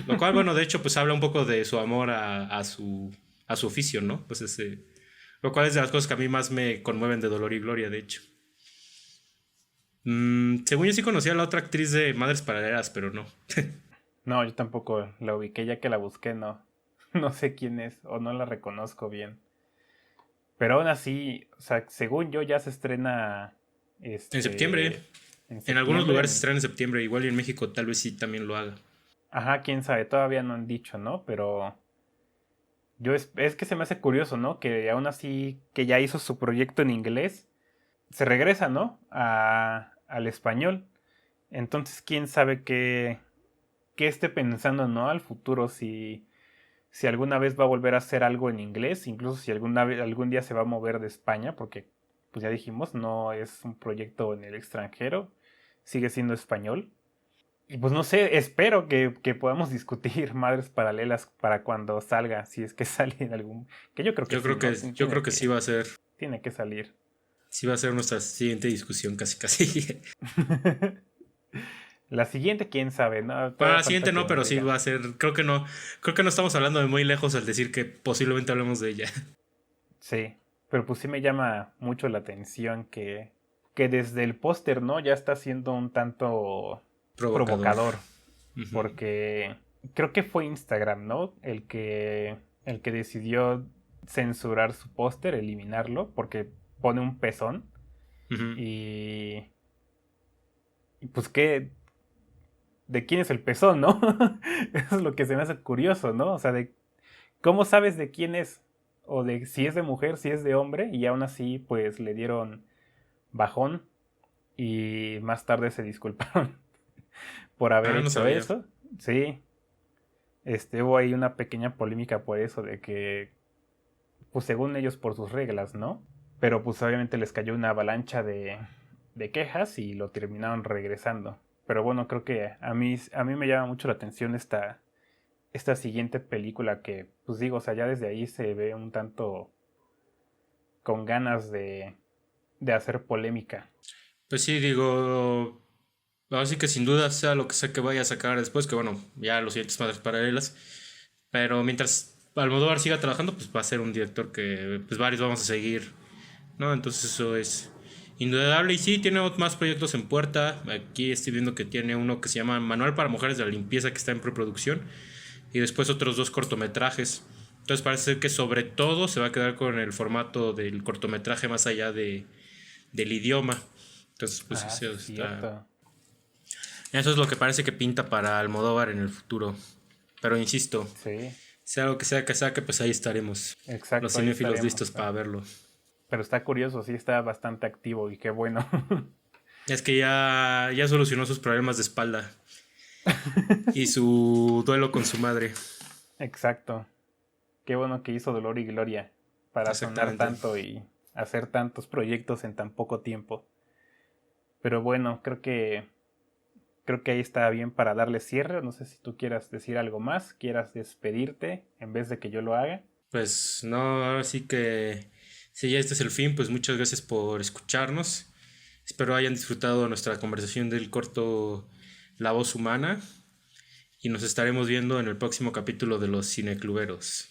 Lo cual, bueno, de hecho, pues habla un poco de su amor a su oficio, ¿no? Pues lo cual es de las cosas que a mí más me conmueven de Dolor y Gloria, de hecho. Según yo sí conocía a la otra actriz de Madres Paralelas, pero no. No, yo tampoco la ubiqué, ya que la busqué, no. No sé quién es o no la reconozco bien. Pero aún así, o sea, según yo ya se estrena En septiembre. en En algunos septiembre. lugares se estrena en septiembre, igual y en México tal vez sí también lo haga. Ajá, quién sabe, todavía no han dicho, ¿no? Pero es que se me hace curioso, ¿no? Que aún así que ya hizo su proyecto en inglés, se regresa, ¿no? Al español. Entonces, quién sabe qué esté pensando, ¿no? Al futuro, si alguna vez va a volver a hacer algo en inglés, incluso si algún día se va a mover de España, porque, pues ya dijimos, no es un proyecto en el extranjero, sigue siendo español. Y pues no sé, espero que podamos discutir Madres Paralelas para cuando salga, si es que sale en algún... Que yo creo que sí, ¿no? Yo creo que sí va a ser. Tiene que salir. Sí va a ser nuestra siguiente discusión, casi casi. La siguiente, quién sabe, ¿no? Bueno, Todavía la falta siguiente que no, nos pero sí digan. va a ser. Creo que no estamos hablando de muy lejos al decir que posiblemente hablemos de ella. Sí, pero pues sí me llama mucho la atención que desde el póster, ¿no? Ya está siendo un tanto Provocador. provocador, Ujú. porque creo que fue Instagram, ¿no? El que decidió censurar su póster, eliminarlo, porque pone un pezón Ujú. y, y pues qué, ¿de quién es el pezón, no? Eso es lo que se me hace curioso, ¿no? O sea, de cómo sabes de quién es o de si es de mujer, si es de hombre y aún así pues le dieron bajón y más tarde se disculparon por haber Ah, no hecho sabía. eso. Sí, hubo ahí una pequeña polémica por eso, de que, pues según ellos por sus reglas, ¿no? Pero pues obviamente les cayó una avalancha de quejas y lo terminaron regresando. Pero bueno, creo que a mí me llama mucho la atención esta siguiente película que, pues digo, o sea, ya desde ahí se ve un tanto con ganas de hacer polémica. Pues sí, digo. Así que sin duda sea lo que sea que vaya a sacar después, que bueno, ya los siguientes Madres Paralelas. Pero mientras Almodóvar siga trabajando, pues va a ser un director que pues varios vamos a seguir, ¿no? Entonces eso es indudable. Y sí, tiene más proyectos en puerta. Aquí estoy viendo que tiene uno que se llama Manual para Mujeres de la Limpieza, que está en preproducción. Y después otros dos cortometrajes. Entonces parece ser que sobre todo se va a quedar con el formato del cortometraje más allá del idioma. Entonces pues Ah, sí, eso está... cierto. Eso es lo que parece que pinta para Almodóvar en el futuro. Pero insisto, Sí, sea lo que sea, que pues ahí estaremos. Los exacto, ahí cinéfilos listos estaremos, para ¿no? verlo. Pero está curioso, sí está bastante activo y qué bueno. Es que ya solucionó sus problemas de espalda y su duelo con su madre. Exacto. Qué bueno que hizo Dolor y Gloria para sonar Exactamente. tanto y hacer tantos proyectos en tan poco tiempo. Pero bueno, creo que ahí está bien para darle cierre. No sé si tú quieras decir algo más, quieras despedirte en vez de que yo lo haga. Pues no, ahora sí que si ya este es el fin, pues muchas gracias por escucharnos. Espero hayan disfrutado nuestra conversación del corto La Voz Humana y nos estaremos viendo en el próximo capítulo de Los Cinecluberos.